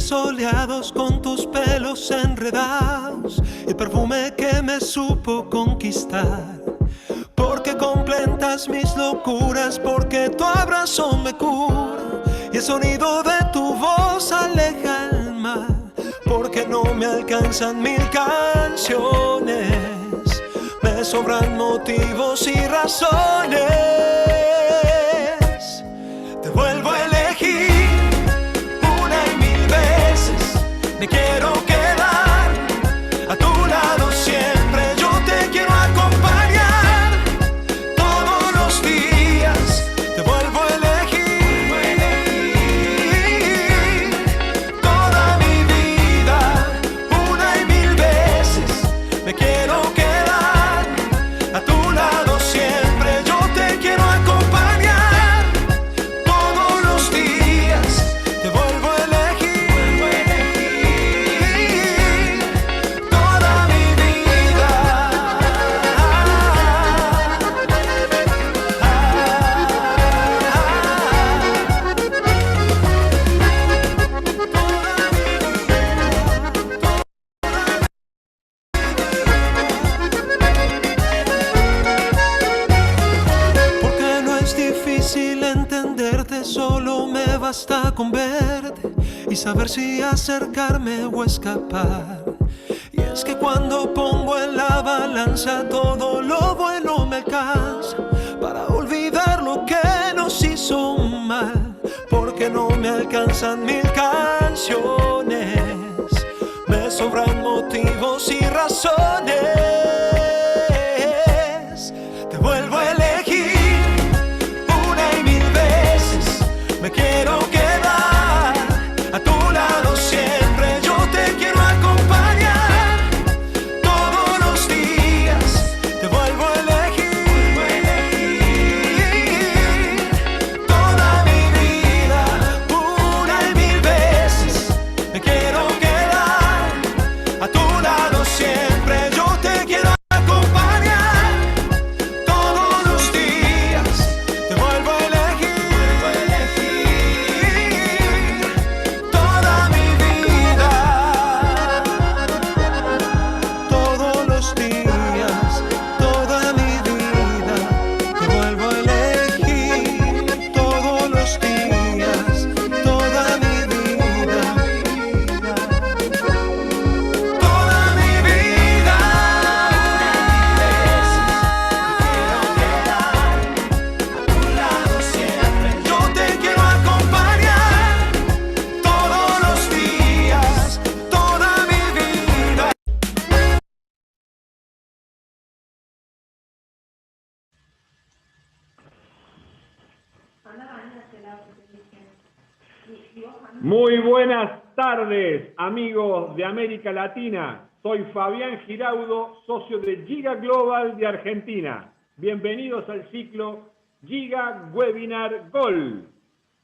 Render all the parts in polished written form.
soleados con tus pelos enredados y el perfume que me supo conquistar. Porque completas mis locuras, porque tu abrazo me cura y el sonido de tu voz aleja el mal. Porque no me alcanzan 1000 canciones, me sobran motivos y razones. Te vuelvo a elegir una y 1000 veces, me quiero quedar a tu lado siempre. Yo te quiero acompañar todos los días. Te vuelvo a elegir toda mi vida, una y 1000 veces. Me quiero quedar a tu lado siempre. Yo te quiero acompañar todos los días. Te vuelvo a elegir toda mi vida. Porque no es difícil entenderte, solo me basta con verte y saber si acercarme o escapar. Y es que cuando pongo en la balanza, todo lo bueno me alcanza para olvidar lo que nos hizo mal. Porque no me alcanzan 1000 canciones, me sobran motivos y razones. Te vuelvo a elegir una y 1000 veces, me quiero quedar a tu lado siempre. Yo te quiero acompañar todos los días. Te vuelvo a elegir toda mi vida, una y 1000 veces. Me quiero quedar a tu lado siempre. Yo te quiero acompañar todos los días. Te vuelvo a elegir toda mi vida, todos los días, toda mi vida. Te vuelvo a elegir todos los días, toda mi vida, toda mi vida. Yo te quiero acompañar todos los días, toda mi vida. Muy buenas tardes, amigos de América Latina. Soy Fabián Giraudo, socio de Giga Global de Argentina. Bienvenidos al ciclo Giga Webinar Gold.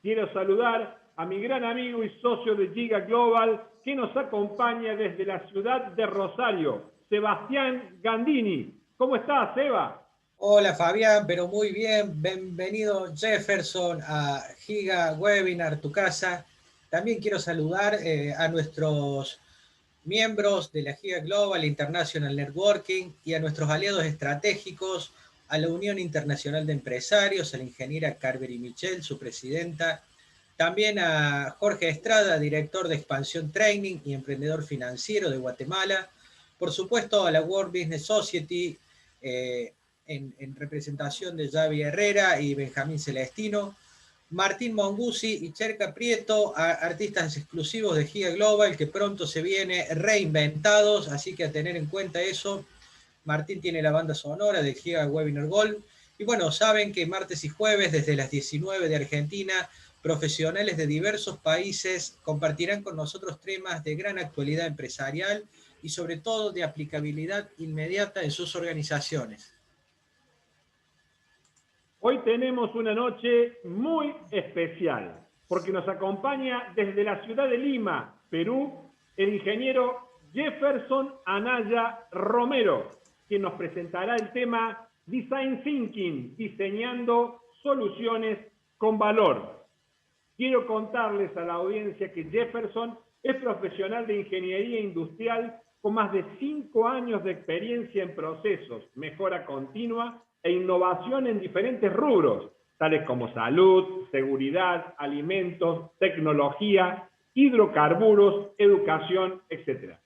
Quiero saludar a mi gran amigo y socio de Giga Global que nos acompaña desde la ciudad de Rosario, Sebastián Gandini. ¿Cómo estás, Seba? Hola Fabián, pero muy bien. Bienvenido Jefferson a Giga Webinar, tu casa. También quiero saludar a nuestros miembros de la Giga Global International Networking y a nuestros aliados estratégicos, a la Unión Internacional de Empresarios, a la ingeniera Carvery Michel, su presidenta, también a Jorge Estrada, director de Expansión Training y emprendedor financiero de Guatemala, por supuesto a la World Business Society, en representación de Javi Herrera y Benjamín Celestino, Martín Monguzzi y Cherka Prieto, artistas exclusivos de Giga Global, que pronto se viene reinventados, así que a tener en cuenta eso. Martín tiene la banda sonora de Giga Webinar Gold. Y bueno, saben que martes y jueves desde las 19 de Argentina, profesionales de diversos países compartirán con nosotros temas de gran actualidad empresarial y sobre todo de aplicabilidad inmediata en sus organizaciones. Hoy tenemos una noche muy especial, porque nos acompaña desde la ciudad de Lima, Perú, el ingeniero Jefferson Anaya Romero, quien nos presentará el tema Design Thinking, diseñando soluciones con valor. Quiero contarles a la audiencia que Jefferson Es profesional de ingeniería industrial con más de 5 años de experiencia en procesos, mejora continua e innovación en diferentes rubros, tales como salud, seguridad, alimentos, tecnología, hidrocarburos, educación, etc.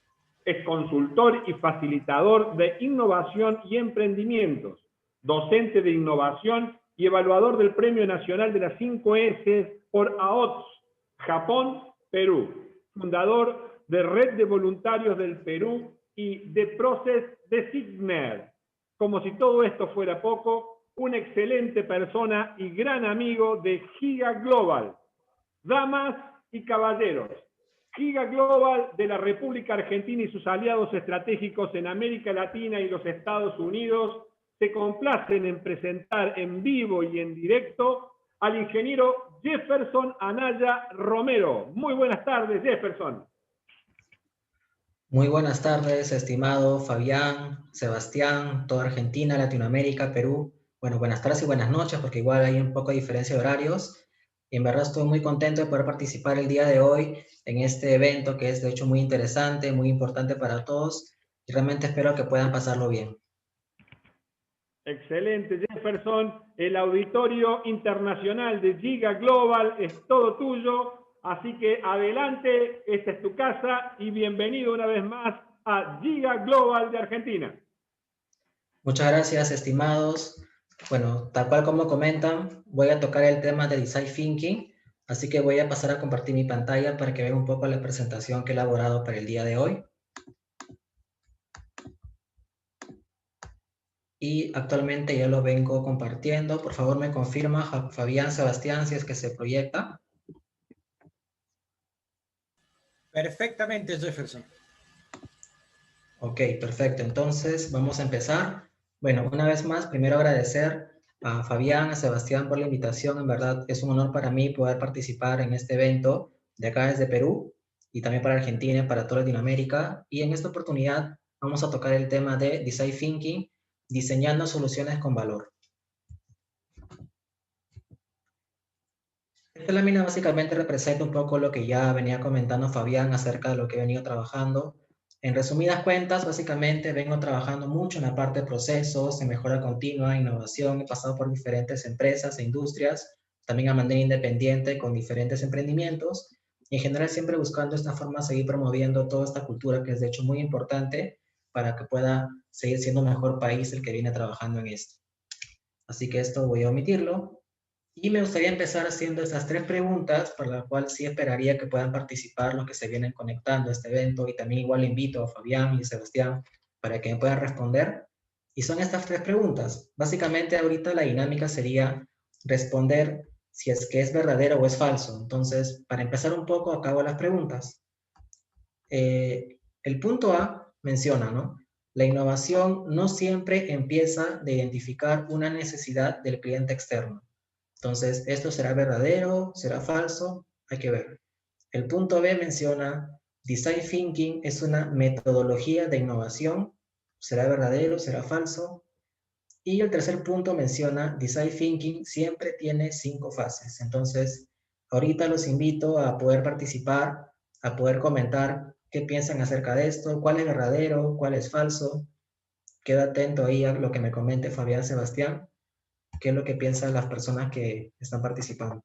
Es consultor y facilitador de innovación y emprendimientos, docente de innovación y evaluador del Premio Nacional de las 5 S por AOTS, Japón, Perú, fundador de Red de Voluntarios del Perú y de Process Designer. Como si todo esto fuera poco, una excelente persona y gran amigo de Giga Global. Damas y caballeros, Giga Global de la República Argentina y sus aliados estratégicos en América Latina y los Estados Unidos se complacen en presentar en vivo y en directo al ingeniero Jefferson Anaya Romero. Muy buenas tardes, Jefferson. Muy buenas tardes, estimado Fabián, Sebastián, toda Argentina, Latinoamérica, Perú. Bueno, buenas tardes y buenas noches, porque igual hay un poco de diferencia de horarios. Y en verdad estoy muy contento de poder participar el día de hoy en este evento que es de hecho muy interesante, muy importante para todos y realmente espero que puedan pasarlo bien. Excelente, Jefferson. El auditorio internacional de Giga Global es todo tuyo. Así que adelante, esta es tu casa y bienvenido una vez más a Giga Global de Argentina. Muchas gracias, estimados. Bueno, tal cual como comentan, voy a tocar el tema de Design Thinking, así que voy a pasar a compartir mi pantalla para que vean un poco la presentación que he elaborado para el día de hoy. Y actualmente ya lo vengo compartiendo. Por favor, me confirma Fabián, Sebastián, si es que se proyecta. Perfectamente, Jefferson. Ok, perfecto. Entonces, vamos a empezar. Bueno, una vez más, primero agradecer a Fabián, a Sebastián por la invitación. En verdad, es un honor para mí poder participar en este evento de acá desde Perú y también para Argentina y para toda Latinoamérica. Y en esta oportunidad vamos a tocar el tema de Design Thinking, diseñando soluciones con valor. Esta lámina básicamente representa un poco lo que ya venía comentando Fabián acerca de lo que he venido trabajando. En resumidas cuentas, básicamente vengo trabajando mucho en la parte de procesos, en mejora continua, innovación. He pasado por diferentes empresas e industrias, también a manera independiente con diferentes emprendimientos. Y en general siempre buscando esta forma de seguir promoviendo toda esta cultura que es de hecho muy importante para que pueda seguir siendo un mejor país el que viene trabajando en esto. Así que esto voy a omitirlo. Y me gustaría empezar haciendo estas 3 preguntas, por las cuales sí esperaría que puedan participar los que se vienen conectando a este evento, y también igual invito a Fabián y Sebastián para que me puedan responder. Y son estas 3 preguntas. Básicamente ahorita la dinámica sería responder si es que es verdadero o es falso. Entonces, para empezar un poco, acabo las preguntas. El punto A menciona, ¿no? La innovación no siempre empieza de identificar una necesidad del cliente externo. Entonces, ¿esto será verdadero? ¿Será falso? Hay que ver. El punto B menciona, Design Thinking es una metodología de innovación. ¿Será verdadero? ¿Será falso? Y el tercer punto menciona, Design Thinking siempre tiene 5 fases. Entonces, ahorita los invito a poder participar, a poder comentar qué piensan acerca de esto, cuál es verdadero, cuál es falso. Queda atento ahí a lo que me comente Fabián Sebastián, qué es lo que piensan las personas que están participando.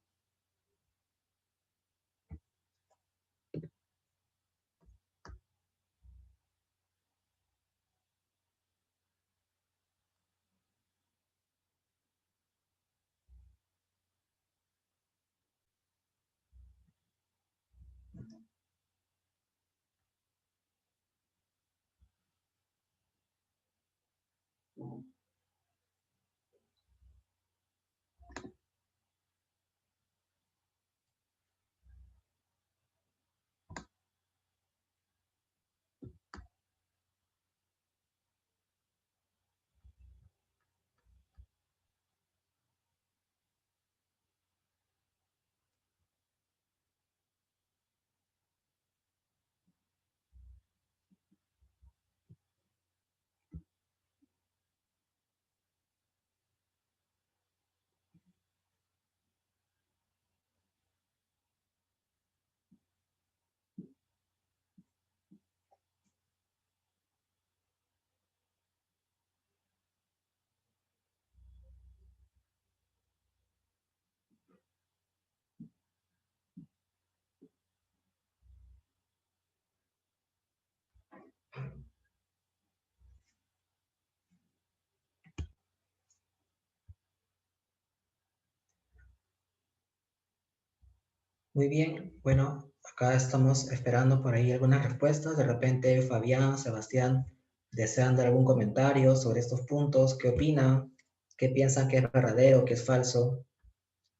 Muy bien, bueno, acá estamos esperando por ahí algunas respuestas. De repente, Fabián, Sebastián, ¿desean dar algún comentario sobre estos puntos? ¿Qué opinan? ¿Qué piensan que es verdadero, que es falso?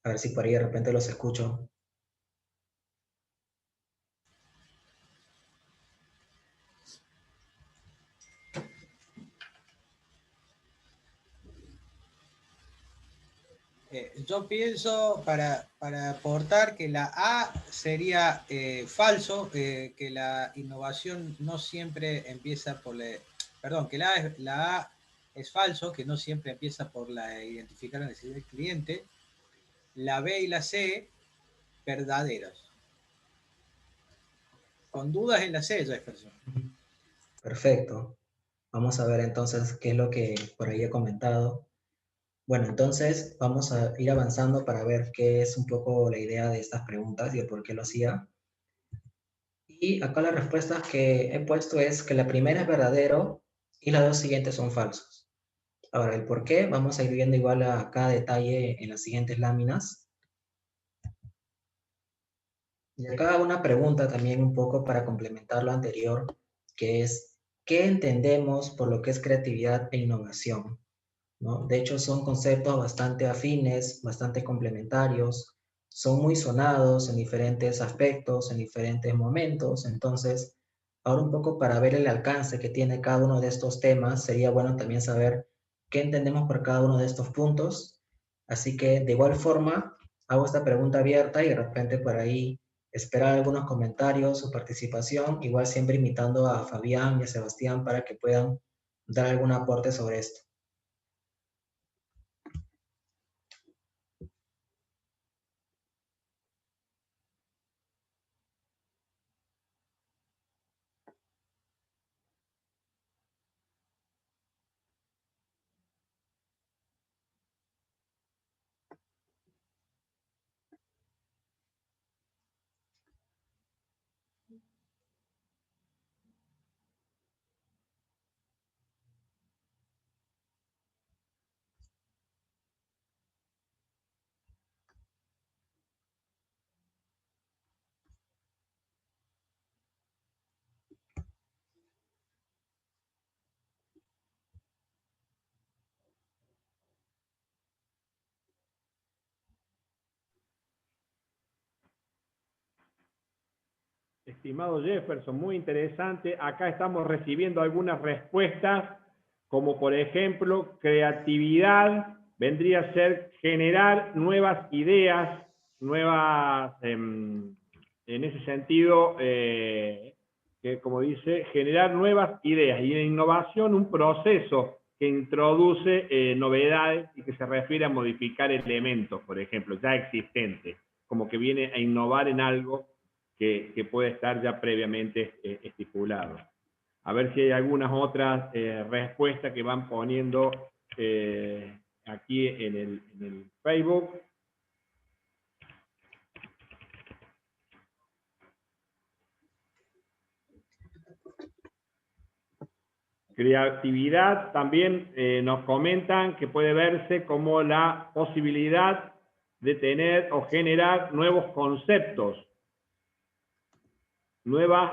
A ver si por ahí de repente los escucho. Yo pienso para aportar que la A sería falso, que la innovación no siempre empieza por perdón, que la A es falso, que no siempre empieza por identificar la necesidad del cliente. La B y la C, verdaderas. Con dudas en la C, Jefferson. Perfecto. Vamos a ver entonces qué es lo que por ahí he comentado. Bueno, entonces vamos a ir avanzando para ver qué es un poco la idea de estas preguntas y el por qué lo hacía. Y acá las respuestas que he puesto es que la primera es verdadero y las dos siguientes son falsos. Ahora, el por qué vamos a ir viendo igual a cada detalle en las siguientes láminas. Y acá hago una pregunta también un poco para complementar lo anterior, que es, ¿qué entendemos por lo que es creatividad e innovación? ¿No? De hecho, son conceptos bastante afines, bastante complementarios, son muy sonados en diferentes aspectos, en diferentes momentos. Entonces, ahora un poco para ver el alcance que tiene cada uno de estos temas, sería bueno también saber qué entendemos por cada uno de estos puntos. Así que, de igual forma, hago esta pregunta abierta y de repente por ahí esperar algunos comentarios o participación, igual siempre invitando a Fabián y a Sebastián para que puedan dar algún aporte sobre esto. Estimado Jefferson, muy interesante. Acá estamos recibiendo algunas respuestas, como por ejemplo, creatividad vendría a ser generar nuevas ideas, nuevas, en ese sentido, que como dice, generar nuevas ideas. Y en innovación, un proceso que introduce novedades y que se refiere a modificar elementos, por ejemplo, ya existentes, como que viene a innovar en algo que puede estar ya previamente estipulado. A ver si hay algunas otras respuestas que van poniendo aquí en el Facebook. Creatividad también nos comentan que puede verse como la posibilidad de tener o generar nuevos conceptos, nuevas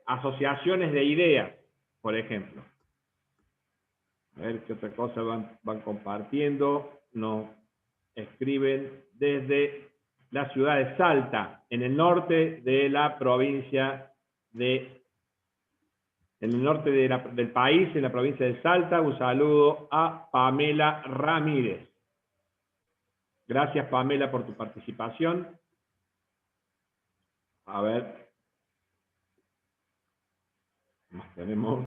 asociaciones de ideas, por ejemplo. A ver qué otra cosa van compartiendo. Nos escriben desde la ciudad de Salta, en el norte de la provincia de... En el norte del país, en la provincia de Salta. Un saludo a Pamela Ramírez. Gracias, Pamela, por tu participación. A ver. Más tenemos.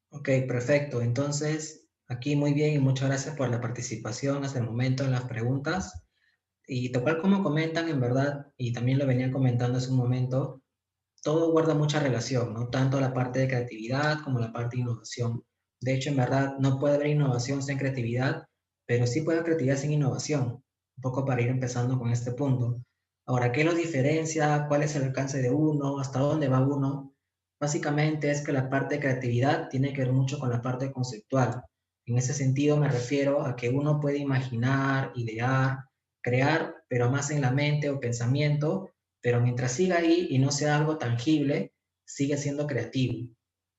Ok, perfecto. Entonces, aquí muy bien y muchas gracias por la participación hasta el momento en las preguntas. Y tal cual como comentan, en verdad, y también lo venía comentando hace un momento, todo guarda mucha relación, ¿no? Tanto la parte de creatividad como la parte de innovación. De hecho, en verdad, no puede haber innovación sin creatividad, pero sí puede haber creatividad sin innovación. Un poco para ir empezando con este punto. Ahora, ¿qué los diferencia? ¿Cuál es el alcance de uno? ¿Hasta dónde va uno? Básicamente es que la parte de creatividad tiene que ver mucho con la parte conceptual. En ese sentido me refiero a que uno puede imaginar, idear, crear, pero más en la mente o pensamiento, pero mientras siga ahí y no sea algo tangible, sigue siendo creativo.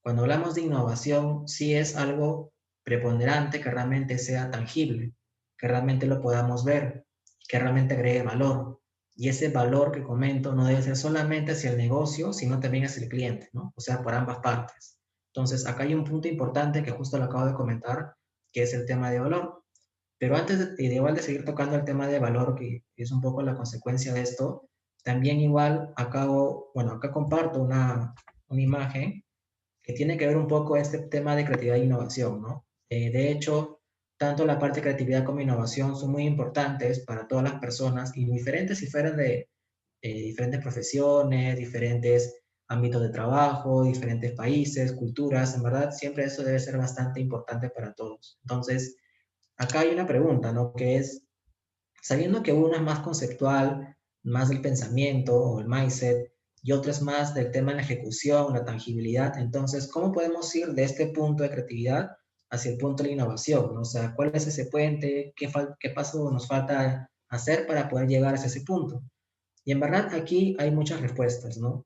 Cuando hablamos de innovación, sí es algo preponderante que realmente sea tangible, que realmente lo podamos ver, que realmente agregue valor. Y ese valor que comento no debe ser solamente hacia el negocio, sino también hacia el cliente, ¿no? O sea, por ambas partes. Entonces, acá hay un punto importante que justo lo acabo de comentar, que es el tema de valor. Pero antes de igual de seguir tocando el tema de valor, que es un poco la consecuencia de esto, también igual acá comparto una imagen que tiene que ver un poco este tema de creatividad e innovación, ¿no? De hecho, tanto la parte de creatividad como innovación son muy importantes para todas las personas y diferentes si fueran de diferentes profesiones, diferentes ámbitos de trabajo, diferentes países, culturas, en verdad siempre eso debe ser bastante importante para todos. Entonces, acá hay una pregunta, ¿no? Que es, sabiendo que uno es más conceptual, más del pensamiento o el mindset, y otro es más del tema de la ejecución, la tangibilidad, entonces, ¿cómo podemos ir de este punto de creatividad hacia el punto de la innovación, ¿no? O sea, ¿cuál es ese puente? ¿Qué paso nos falta hacer para poder llegar hacia ese punto? Y en verdad aquí hay muchas respuestas, ¿no?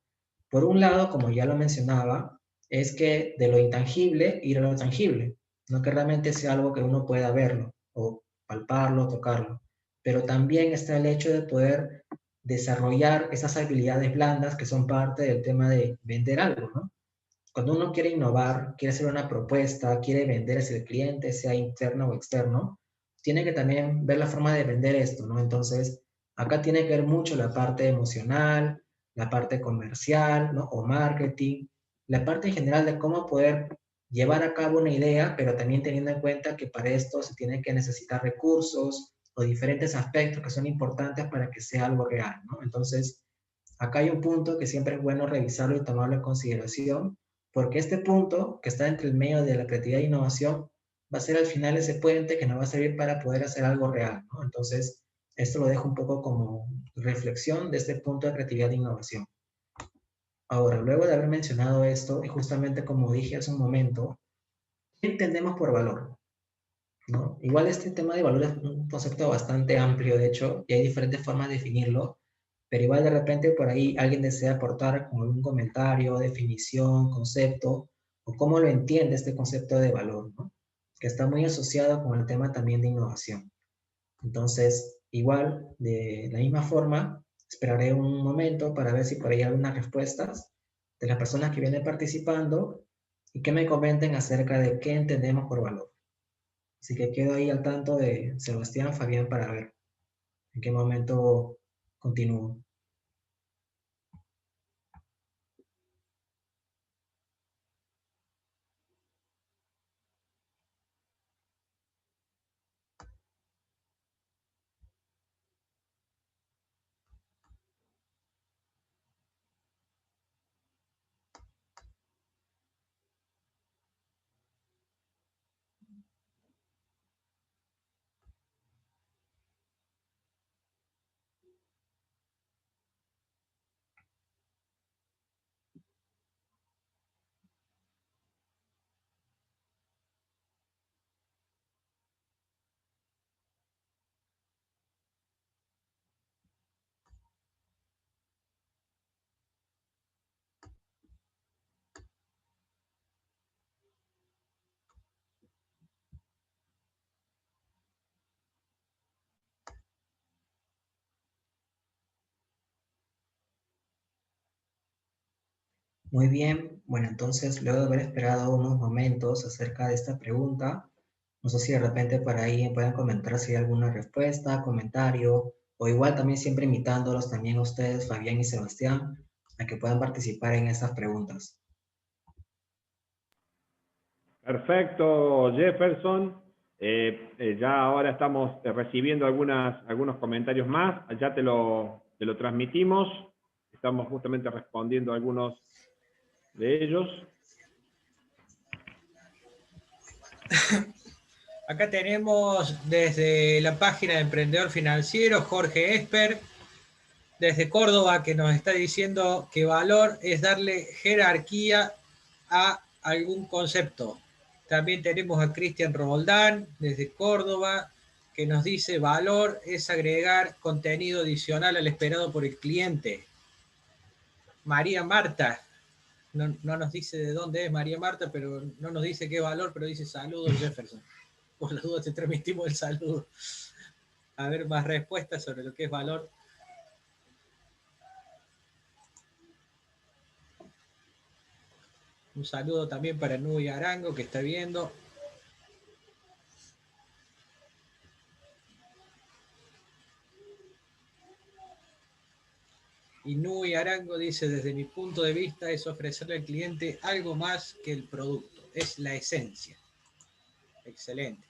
Por un lado, como ya lo mencionaba, es que de lo intangible ir a lo tangible, no que realmente sea algo que uno pueda verlo o palparlo, tocarlo, pero también está el hecho de poder desarrollar esas habilidades blandas que son parte del tema de vender algo, ¿no? Cuando uno quiere innovar, quiere hacer una propuesta, quiere vender hacia el cliente, sea interno o externo, tiene que también ver la forma de vender esto, ¿no? Entonces, acá tiene que ver mucho la parte emocional, la parte comercial, ¿no? O marketing, la parte en general de cómo poder llevar a cabo una idea, pero también teniendo en cuenta que para esto se tiene que necesitar recursos o diferentes aspectos que son importantes para que sea algo real, ¿no? Entonces, acá hay un punto que siempre es bueno revisarlo y tomarlo en consideración, porque este punto que está entre el medio de la creatividad e innovación va a ser al final ese puente que nos va a servir para poder hacer algo real, ¿no? Entonces, esto lo dejo un poco como reflexión de este punto de creatividad e innovación. Ahora, luego de haber mencionado esto, y justamente como dije hace un momento, ¿qué entendemos por valor? ¿No? Igual este tema de valor es un concepto bastante amplio, de hecho, y hay diferentes formas de definirlo, pero igual de repente por ahí alguien desea aportar con algún comentario, definición, concepto, o cómo lo entiende este concepto de valor, ¿no? Que está muy asociado con el tema también de innovación. Entonces, igual, de la misma forma, esperaré un momento para ver si por ahí hay algunas respuestas de las personas que vienen participando y que me comenten acerca de qué entendemos por valor. Así que quedo ahí al tanto de Sebastián, Fabián, para ver en qué momento continúo. Muy bien, bueno, entonces luego de haber esperado unos momentos acerca de esta pregunta, no sé si de repente por ahí pueden comentar si hay alguna respuesta, comentario, o igual también siempre invitándolos también a ustedes, Fabián y Sebastián, a que puedan participar en estas preguntas. Perfecto, Jefferson. Ya ahora estamos recibiendo algunos comentarios más. Ya te lo transmitimos. Estamos justamente respondiendo a algunos de ellos. Acá tenemos desde la página de Emprendedor Financiero, Jorge Esper, desde Córdoba, que nos está diciendo que valor es darle jerarquía a algún concepto. También tenemos a Cristian Roldán, desde Córdoba, que nos dice: valor es agregar contenido adicional al esperado por el cliente. María Marta, no nos dice de dónde es María Marta, pero no nos dice qué valor, pero dice: saludos, Jefferson. Por las dudas te transmitimos el saludo. A ver, más respuestas sobre lo que es valor. Un saludo también para Nubia Arango, que está viendo. Y Nui Arango dice: desde mi punto de vista es ofrecerle al cliente algo más que el producto, es la esencia. Excelente.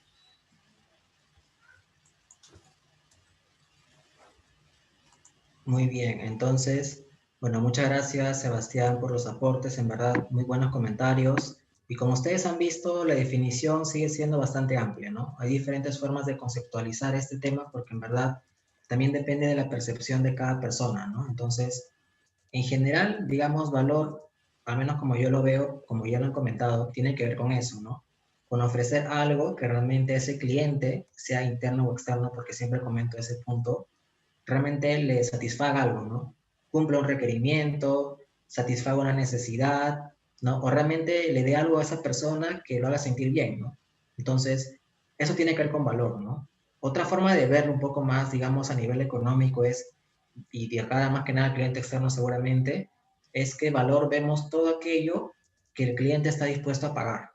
Muy bien, entonces, bueno, muchas gracias Sebastián por los aportes, en verdad, muy buenos comentarios. Y como ustedes han visto, la definición sigue siendo bastante amplia, ¿no? Hay diferentes formas de conceptualizar este tema porque en verdad también depende de la percepción de cada persona, ¿no? Entonces, en general, digamos, valor, al menos como yo lo veo, como ya lo han comentado, tiene que ver con eso, ¿no? Con ofrecer algo que realmente ese cliente, sea interno o externo, porque siempre comento ese punto, realmente le satisfaga algo, ¿no? Cumpla un requerimiento, satisfaga una necesidad, ¿no? O realmente le dé algo a esa persona que lo haga sentir bien, ¿no? Entonces, eso tiene que ver con valor, ¿no? Otra forma de verlo un poco más, digamos, a nivel económico es, y de acá más que nada cliente externo seguramente, es que valor vemos todo aquello que el cliente está dispuesto a pagar,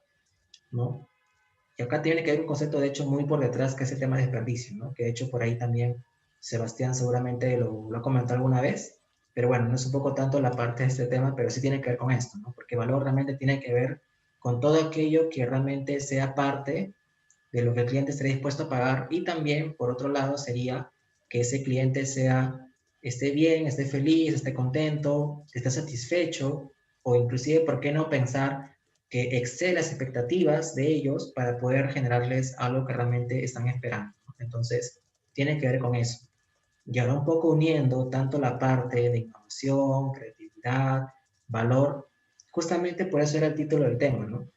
¿no? Y acá tiene que haber un concepto, de hecho, muy por detrás, que es el tema de desperdicio, ¿no? Que de hecho por ahí también Sebastián seguramente lo ha comentado alguna vez, pero bueno, no es un poco tanto la parte de este tema, pero sí tiene que ver con esto, ¿no? Porque valor realmente tiene que ver con todo aquello que realmente sea parte de lo que el cliente esté dispuesto a pagar, y también, por otro lado, sería que ese cliente esté bien, esté feliz, esté contento, esté satisfecho, o inclusive, ¿por qué no pensar que excede las expectativas de ellos para poder generarles algo que realmente están esperando? Entonces, tiene que ver con eso. Y ahora un poco uniendo tanto la parte de innovación, creatividad, valor, justamente por eso era el título del tema, ¿no?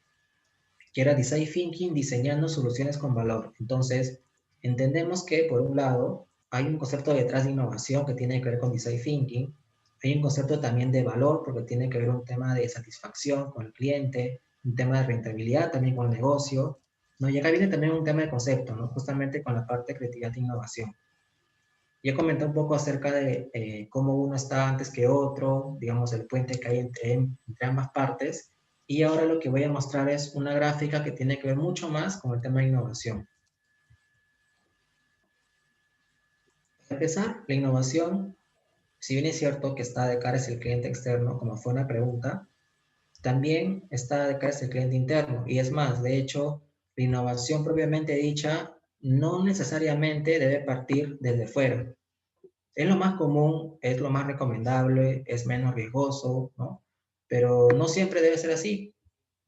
Que era Design Thinking, diseñando soluciones con valor. Entonces, entendemos que, por un lado, hay un concepto detrás de innovación que tiene que ver con Design Thinking, hay un concepto también de valor, porque tiene que ver un tema de satisfacción con el cliente, un tema de rentabilidad también con el negocio, ¿no? Y acá viene también un tema de concepto, ¿no? Justamente con la parte de creatividad e innovación. Ya comenté un poco acerca de cómo uno está antes que otro, digamos, el puente que hay entre ambas partes, y ahora lo que voy a mostrar es una gráfica que tiene que ver mucho más con el tema de innovación. Para empezar, la innovación, si bien es cierto que está de cara hacia el cliente externo, como fue una pregunta, también está de cara hacia el cliente interno. Y es más, de hecho, la innovación propiamente dicha no necesariamente debe partir desde fuera. Es lo más común, es lo más recomendable, es menos riesgoso, ¿no? Pero no siempre debe ser así,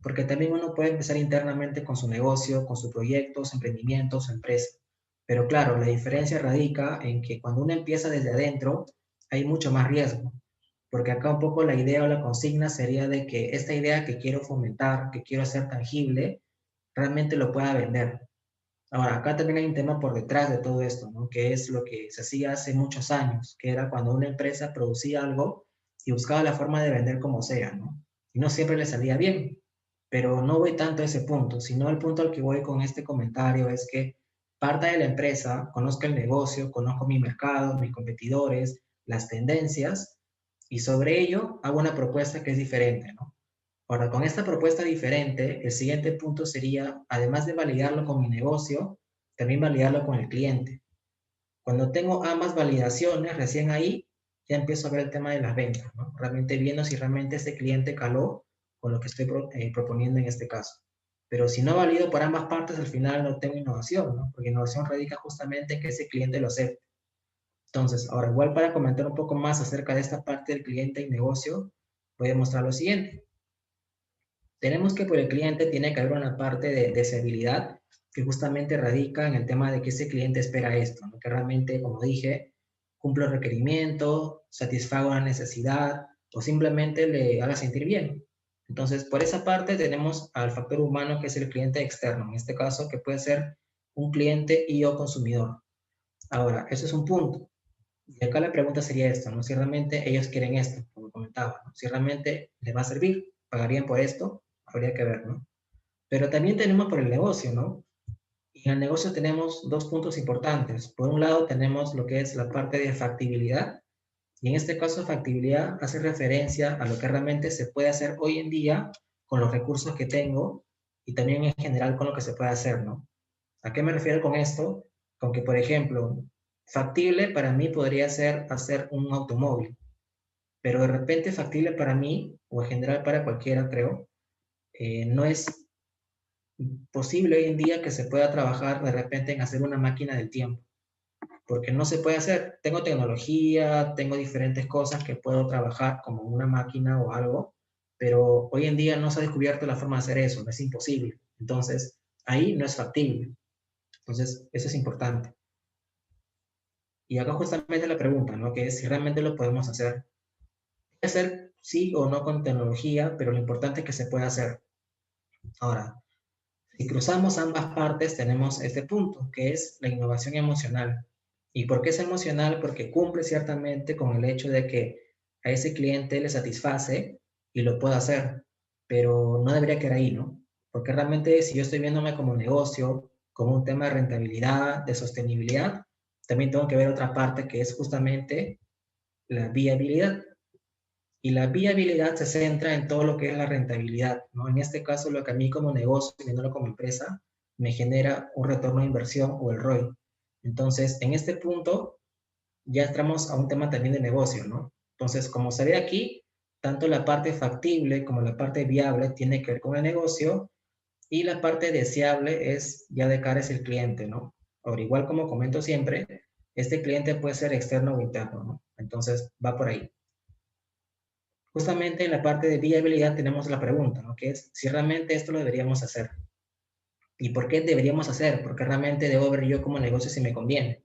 porque también uno puede empezar internamente con su negocio, con sus proyectos, emprendimientos, empresa. Pero claro, la diferencia radica en que cuando uno empieza desde adentro, hay mucho más riesgo, porque acá un poco la idea o la consigna sería de que esta idea que quiero fomentar, que quiero hacer tangible, realmente lo pueda vender. Ahora, acá también hay un tema por detrás de todo esto, ¿no? Que es lo que se hacía hace muchos años, que era cuando una empresa producía algo y buscaba la forma de vender como sea, ¿no? Y no siempre le salía bien, pero no voy tanto a ese punto, sino el punto al que voy con este comentario es que parta de la empresa, conozca el negocio, conozco mi mercado, mis competidores, las tendencias, y sobre ello hago una propuesta que es diferente, ¿no? Ahora, con esta propuesta diferente, el siguiente punto sería, además de validarlo con mi negocio, también validarlo con el cliente. Cuando tengo ambas validaciones, recién ahí ya empiezo a ver el tema de las ventas, ¿no? Realmente viendo si realmente ese cliente caló con lo que estoy proponiendo en este caso. Pero si no valido por ambas partes, al final no tengo innovación, ¿no? Porque innovación radica justamente en que ese cliente lo acepte. Entonces, ahora igual para comentar un poco más acerca de esta parte del cliente y negocio, voy a mostrar lo siguiente. Tenemos que por el cliente tiene que haber una parte de deseabilidad que justamente radica en el tema de que ese cliente espera esto, ¿no? Que realmente, como dije, cumpla el requerimiento, satisfaga una necesidad o simplemente le haga sentir bien. Entonces, por esa parte tenemos al factor humano que es el cliente externo, en este caso que puede ser un cliente y o consumidor. Ahora, eso es un punto. Y acá la pregunta sería esto, ¿no? Si realmente ellos quieren esto, como comentaba, ¿no? Si realmente les va a servir, ¿pagarían por esto? Habría que ver, ¿no? Pero también tenemos por el negocio, ¿no? Y en el negocio tenemos dos puntos importantes. Por un lado tenemos lo que es la parte de factibilidad, y en este caso factibilidad hace referencia a lo que realmente se puede hacer hoy en día con los recursos que tengo y también en general con lo que se puede hacer, ¿no? ¿A qué me refiero con esto? Con que, por ejemplo, factible para mí podría ser hacer un automóvil, pero de repente factible para mí, o en general para cualquiera, creo, no es posible hoy en día que se pueda trabajar de repente en hacer una máquina del tiempo, porque no se puede hacer. Tengo tecnología, tengo diferentes cosas que puedo trabajar como una máquina o algo, pero hoy en día no se ha descubierto la forma de hacer eso, no es imposible. Entonces, ahí no es factible. Entonces, eso es importante. Y acá justamente la pregunta, ¿no? Que es si realmente lo podemos hacer. Puede hacer sí o no con tecnología, pero lo importante es que se pueda hacer. Ahora, si cruzamos ambas partes, tenemos este punto, que es la innovación emocional. ¿Y por qué es emocional? Porque cumple ciertamente con el hecho de que a ese cliente le satisface y lo puede hacer, pero no debería quedar ahí, ¿no? Porque realmente si yo estoy viéndome como negocio, como un tema de rentabilidad, de sostenibilidad, también tengo que ver otra parte que es justamente la viabilidad. Y la viabilidad se centra en todo lo que es la rentabilidad, ¿no? En este caso, lo que a mí como negocio, viéndolo como empresa, me genera un retorno de inversión o el ROI. Entonces, en este punto, ya entramos a un tema también de negocio, ¿no? Entonces, como se ve aquí, tanto la parte factible como la parte viable tiene que ver con el negocio y la parte deseable es ya de cara hacia el cliente, ¿no? Ahora, igual como comento siempre, este cliente puede ser externo o interno, ¿no? Entonces, va por ahí. Justamente en la parte de viabilidad tenemos la pregunta, ¿no? Que es si realmente esto lo deberíamos hacer. ¿Y por qué deberíamos hacer? Porque realmente debo ver yo como negocio si me conviene.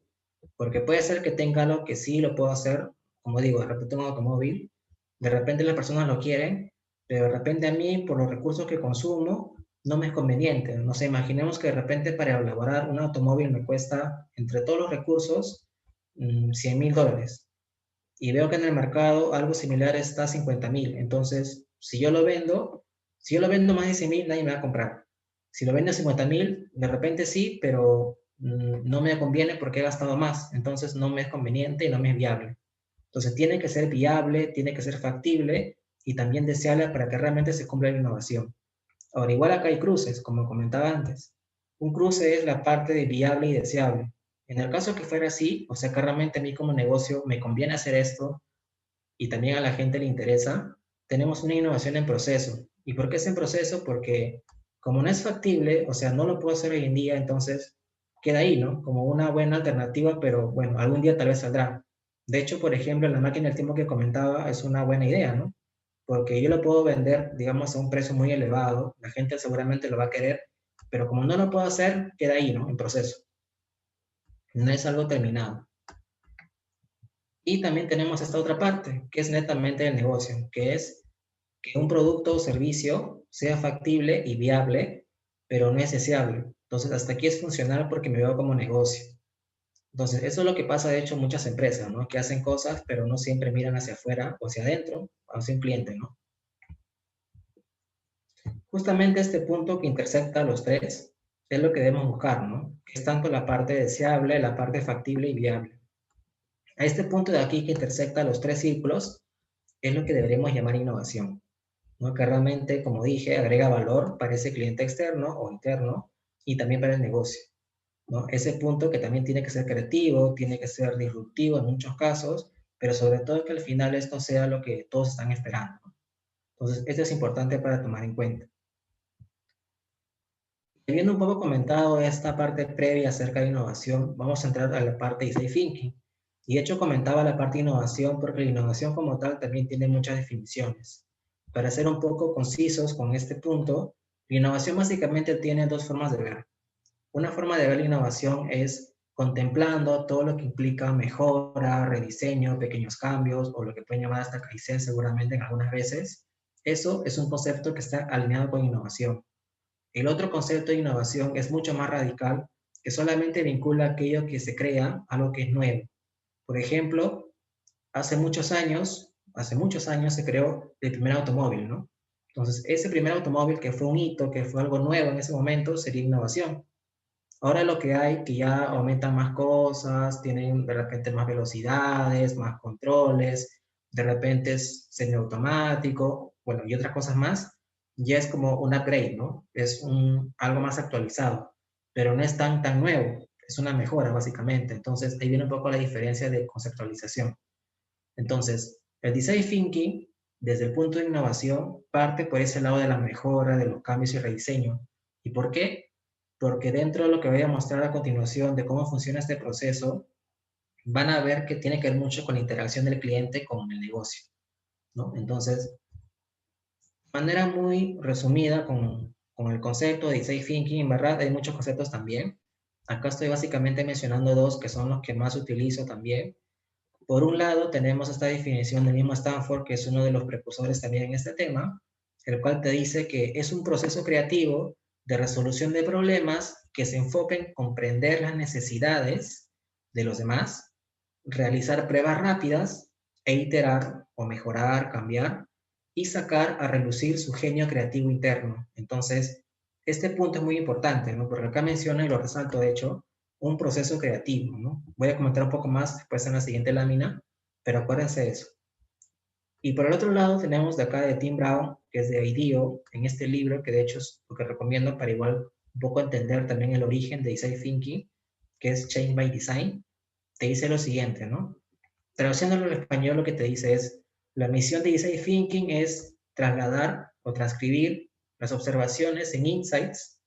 Porque puede ser que tenga algo que sí lo puedo hacer, como digo, de repente un automóvil, de repente las personas lo quieren, pero de repente a mí, por los recursos que consumo, no me es conveniente. No sé, imaginemos que de repente para elaborar un automóvil me cuesta, entre todos los recursos, $100,000. Y veo que en el mercado algo similar está a 50,000. Entonces, si yo lo vendo más de 100,000, nadie me va a comprar. Si lo vendo a 50,000, de repente sí, pero no me conviene porque he gastado más. Entonces, no me es conveniente y no me es viable. Entonces, tiene que ser viable, tiene que ser factible y también deseable para que realmente se cumpla la innovación. Ahora, igual acá hay cruces, como comentaba antes. Un cruce es la parte de viable y deseable. En el caso que fuera así, o sea que realmente a mí como negocio me conviene hacer esto y también a la gente le interesa, tenemos una innovación en proceso. ¿Y por qué es en proceso? Porque como no es factible, o sea, no lo puedo hacer hoy en día, entonces queda ahí, ¿no? Como una buena alternativa, pero bueno, algún día tal vez saldrá. De hecho, por ejemplo, la máquina del tiempo que comentaba es una buena idea, ¿no? Porque yo lo puedo vender, digamos, a un precio muy elevado, la gente seguramente lo va a querer, pero como no lo puedo hacer, queda ahí, ¿no? En proceso. No es algo terminado. Y también tenemos esta otra parte, que es netamente el negocio, que es que un producto o servicio sea factible y viable, pero no es deseable. Entonces, hasta aquí es funcional porque me veo como negocio. Entonces, eso es lo que pasa, de hecho, en muchas empresas, ¿no? Que hacen cosas, pero no siempre miran hacia afuera o hacia adentro, hacia un cliente, ¿no? Justamente este punto que intersecta los tres es lo que debemos buscar, ¿no? Que es tanto la parte deseable, la parte factible y viable. A este punto de aquí que intersecta los tres círculos es lo que deberíamos llamar innovación, ¿no? Que realmente, como dije, agrega valor para ese cliente externo o interno y también para el negocio, ¿no? Ese punto que también tiene que ser creativo, tiene que ser disruptivo en muchos casos, pero sobre todo que al final esto sea lo que todos están esperando, ¿no? Entonces, esto es importante para tomar en cuenta. Habiendo un poco comentado esta parte previa acerca de innovación, vamos a entrar a la parte de design thinking. Y de hecho comentaba la parte de innovación porque la innovación como tal también tiene muchas definiciones. Para ser un poco concisos con este punto, la innovación básicamente tiene dos formas de ver. Una forma de ver la innovación es contemplando todo lo que implica mejora, rediseño, pequeños cambios o lo que pueden llamar hasta Kaizen seguramente en algunas veces. Eso es un concepto que está alineado con innovación. El otro concepto de innovación es mucho más radical que solamente vincula aquello que se crea a algo que es nuevo. Por ejemplo, hace muchos años se creó el primer automóvil, ¿no? Entonces, ese primer automóvil que fue un hito, que fue algo nuevo en ese momento, sería innovación. Ahora lo que hay, que ya aumentan más cosas, tienen de repente más velocidades, más controles, de repente es semiautomático, bueno, y otras cosas más, ya es como un upgrade, ¿no? Es algo más actualizado, pero no es tan nuevo, es una mejora básicamente. Entonces, ahí viene un poco la diferencia de conceptualización. Entonces, el design thinking, desde el punto de innovación, parte por ese lado de la mejora, de los cambios y rediseño. ¿Y por qué? Porque dentro de lo que voy a mostrar a continuación de cómo funciona este proceso, van a ver que tiene que ver mucho con la interacción del cliente con el negocio, ¿no? Entonces, de manera muy resumida con el concepto de design thinking, en verdad hay muchos conceptos también. Acá estoy básicamente mencionando dos que son los que más utilizo también. Por un lado, tenemos esta definición del mismo Stanford, que es uno de los precursores también en este tema, el cual te dice que es un proceso creativo de resolución de problemas que se enfoca en comprender las necesidades de los demás, realizar pruebas rápidas e iterar o mejorar, cambiar y sacar a relucir su genio creativo interno. Entonces, este punto es muy importante, ¿no? Porque acá menciona, y lo resalto de hecho, un proceso creativo, ¿no? Voy a comentar un poco más después en la siguiente lámina, pero acuérdense de eso. Y por el otro lado tenemos de acá de Tim Brown, que es de IDEO, en este libro, que de hecho es lo que recomiendo para igual un poco entender también el origen de Design Thinking, que es Change by Design, te dice lo siguiente, ¿no? Traduciéndolo al español, lo que te dice es, la misión de Design Thinking es trasladar o transcribir las observaciones en insights,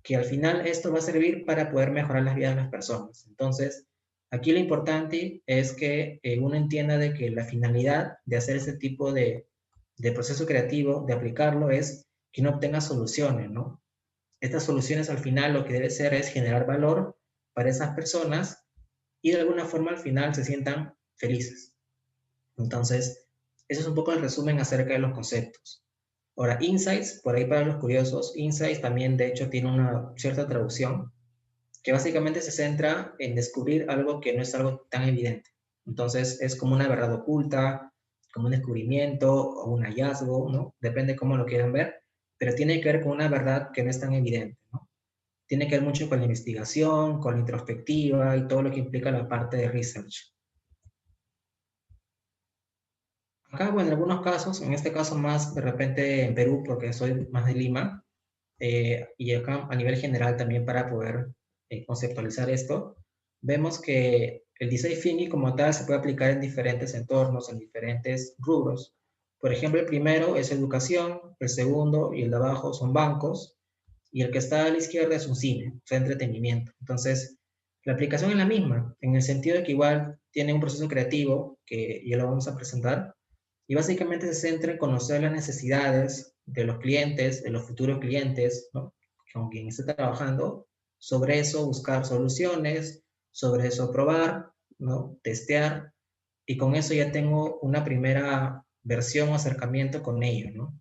que al final esto va a servir para poder mejorar las vidas de las personas. Entonces, aquí lo importante es que uno entienda de que la finalidad de hacer este tipo de proceso creativo, de aplicarlo, es que uno obtenga soluciones, ¿no? Estas soluciones al final lo que debe ser es generar valor para esas personas y de alguna forma al final se sientan felices. Entonces, eso es un poco el resumen acerca de los conceptos. Ahora, insights, por ahí para los curiosos, insights también de hecho tiene una cierta traducción que básicamente se centra en descubrir algo que no es algo tan evidente. Entonces, es como una verdad oculta, como un descubrimiento o un hallazgo, ¿no? Depende cómo lo quieran ver, pero tiene que ver con una verdad que no es tan evidente, ¿no? Tiene que ver mucho con la investigación, con la introspectiva y todo lo que implica la parte de research. Acá, bueno, en algunos casos, en este caso más de repente en Perú, porque soy más de Lima, y acá a nivel general también para poder conceptualizar esto, vemos que el design thinking como tal se puede aplicar en diferentes entornos, en diferentes rubros. Por ejemplo, el primero es educación, el segundo y el de abajo son bancos, y el que está a la izquierda es un cine, o sea, entretenimiento. Entonces, la aplicación es la misma, en el sentido de que igual tiene un proceso creativo, que ya lo vamos a presentar, y básicamente se centra en conocer las necesidades de los clientes, de los futuros clientes, ¿no? Con quien esté trabajando, sobre eso buscar soluciones, sobre eso probar, ¿no? Testear, y con eso ya tengo una primera versión o acercamiento con ellos, ¿no?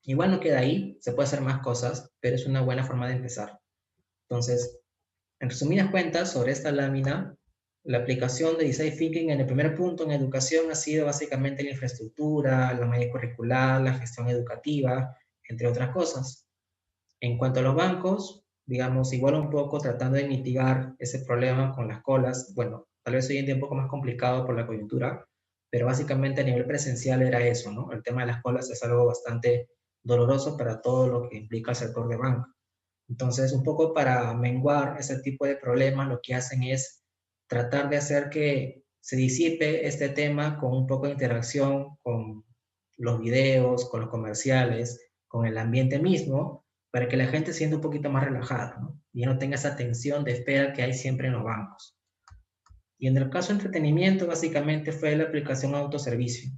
Igual no queda ahí, se puede hacer más cosas, pero es una buena forma de empezar. Entonces, en resumidas cuentas, sobre esta lámina, la aplicación de Design Thinking en el primer punto en educación ha sido básicamente la infraestructura, la malla curricular, la gestión educativa, entre otras cosas. En cuanto a los bancos, digamos, igual un poco tratando de mitigar ese problema con las colas. Bueno, tal vez hoy en día un poco más complicado por la coyuntura, pero básicamente a nivel presencial era eso, ¿no? El tema de las colas es algo bastante doloroso para todo lo que implica el sector de banca. Entonces, un poco para menguar ese tipo de problemas, lo que hacen es tratar de hacer que se disipe este tema con un poco de interacción con los videos, con los comerciales, con el ambiente mismo, para que la gente se sienta un poquito más relajada, ¿no? Y no tenga esa tensión de espera que hay siempre en los bancos. Y en el caso de entretenimiento, básicamente fue la aplicación autoservicio,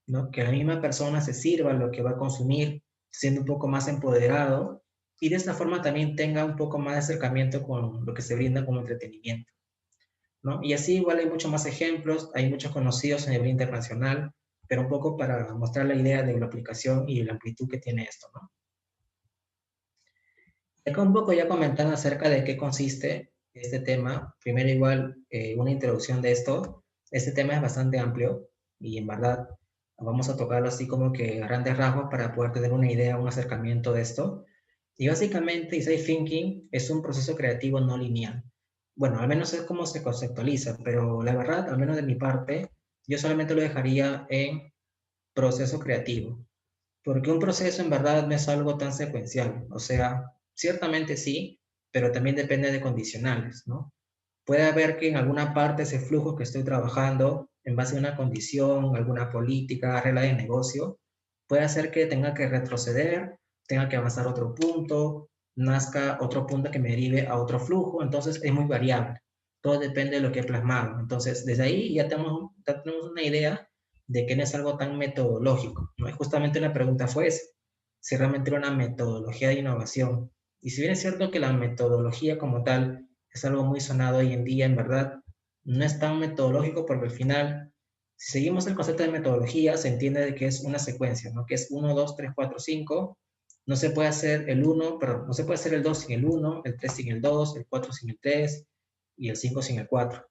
¿no? Que la misma persona se sirva lo que va a consumir, siendo un poco más empoderado, y de esta forma también tenga un poco más de acercamiento con lo que se brinda como entretenimiento, ¿no? Y así igual hay muchos más ejemplos, hay muchos conocidos a nivel internacional, pero un poco para mostrar la idea de la aplicación y la amplitud que tiene esto, ¿no? Acá un poco ya comentando acerca de qué consiste este tema. Primero igual una introducción de esto. Este tema es bastante amplio y en verdad vamos a tocarlo así como que a grandes rasgos para poder tener una idea, un acercamiento de esto. Y básicamente Design Thinking es un proceso creativo no lineal. Bueno, al menos es como se conceptualiza, pero la verdad, al menos de mi parte, yo solamente lo dejaría en proceso creativo. Porque un proceso en verdad no es algo tan secuencial. O sea, ciertamente sí, pero también depende de condicionales, ¿no? Puede haber que en alguna parte ese flujo que estoy trabajando, en base a una condición, alguna política, regla de negocio, puede hacer que tenga que retroceder, tenga que avanzar otro punto, nazca otro punto que me derive a otro flujo. Entonces es muy variable. Todo depende de lo que he plasmado. Entonces, desde ahí ya tenemos una idea de que no es algo tan metodológico, ¿no? Y justamente la pregunta fue esa, si realmente era una metodología de innovación. Y si bien es cierto que la metodología como tal es algo muy sonado hoy en día, en verdad, no es tan metodológico porque al final, si seguimos el concepto de metodología, se entiende de que es una secuencia, ¿no? Que es 1, 2, 3, 4, 5. No se puede hacer el 1, perdón, no se puede hacer el 2 sin el 1, el 3 sin el 2, el 4 sin el 3 y el 5 sin el 4.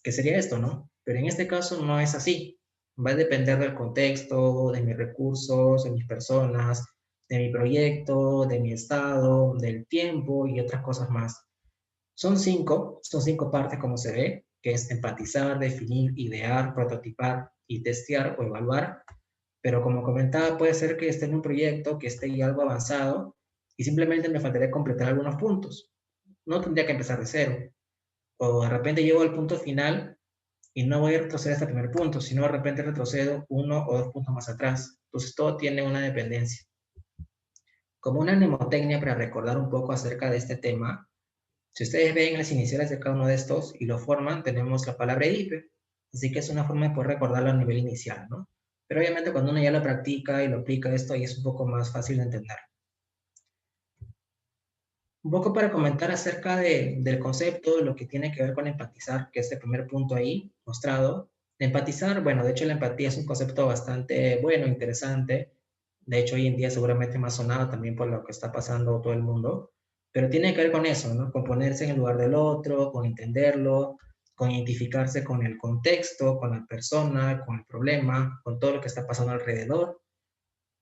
Que sería esto, ¿no? Pero en este caso no es así. Va a depender del contexto, de mis recursos, de mis personas, de mi proyecto, de mi estado, del tiempo y otras cosas más. Son cinco partes como se ve, que es empatizar, definir, idear, prototipar y testear o evaluar. Pero como comentaba, puede ser que esté en un proyecto, que esté ya algo avanzado y simplemente me faltaría completar algunos puntos. No tendría que empezar de cero. O de repente llego al punto final y no voy a retroceder hasta el primer punto, sino de repente retrocedo 1 o 2 puntos más atrás. Entonces todo tiene una dependencia. Como una mnemotecnia para recordar un poco acerca de este tema, si ustedes ven las iniciales de cada uno de estos y lo forman, tenemos la palabra IPE. Así que es una forma de poder recordarlo a nivel inicial, ¿no? Pero obviamente cuando uno ya lo practica y lo aplica esto, ahí es un poco más fácil de entender. Un poco para comentar acerca del concepto, de lo que tiene que ver con empatizar, que es el primer punto ahí mostrado. Empatizar, bueno, de hecho la empatía es un concepto bastante bueno, interesante. De hecho, hoy en día seguramente más sonado también por lo que está pasando todo el mundo. Pero tiene que ver con eso, ¿no? Con ponerse en el lugar del otro, con entenderlo, con identificarse con el contexto, con la persona, con el problema, con todo lo que está pasando alrededor.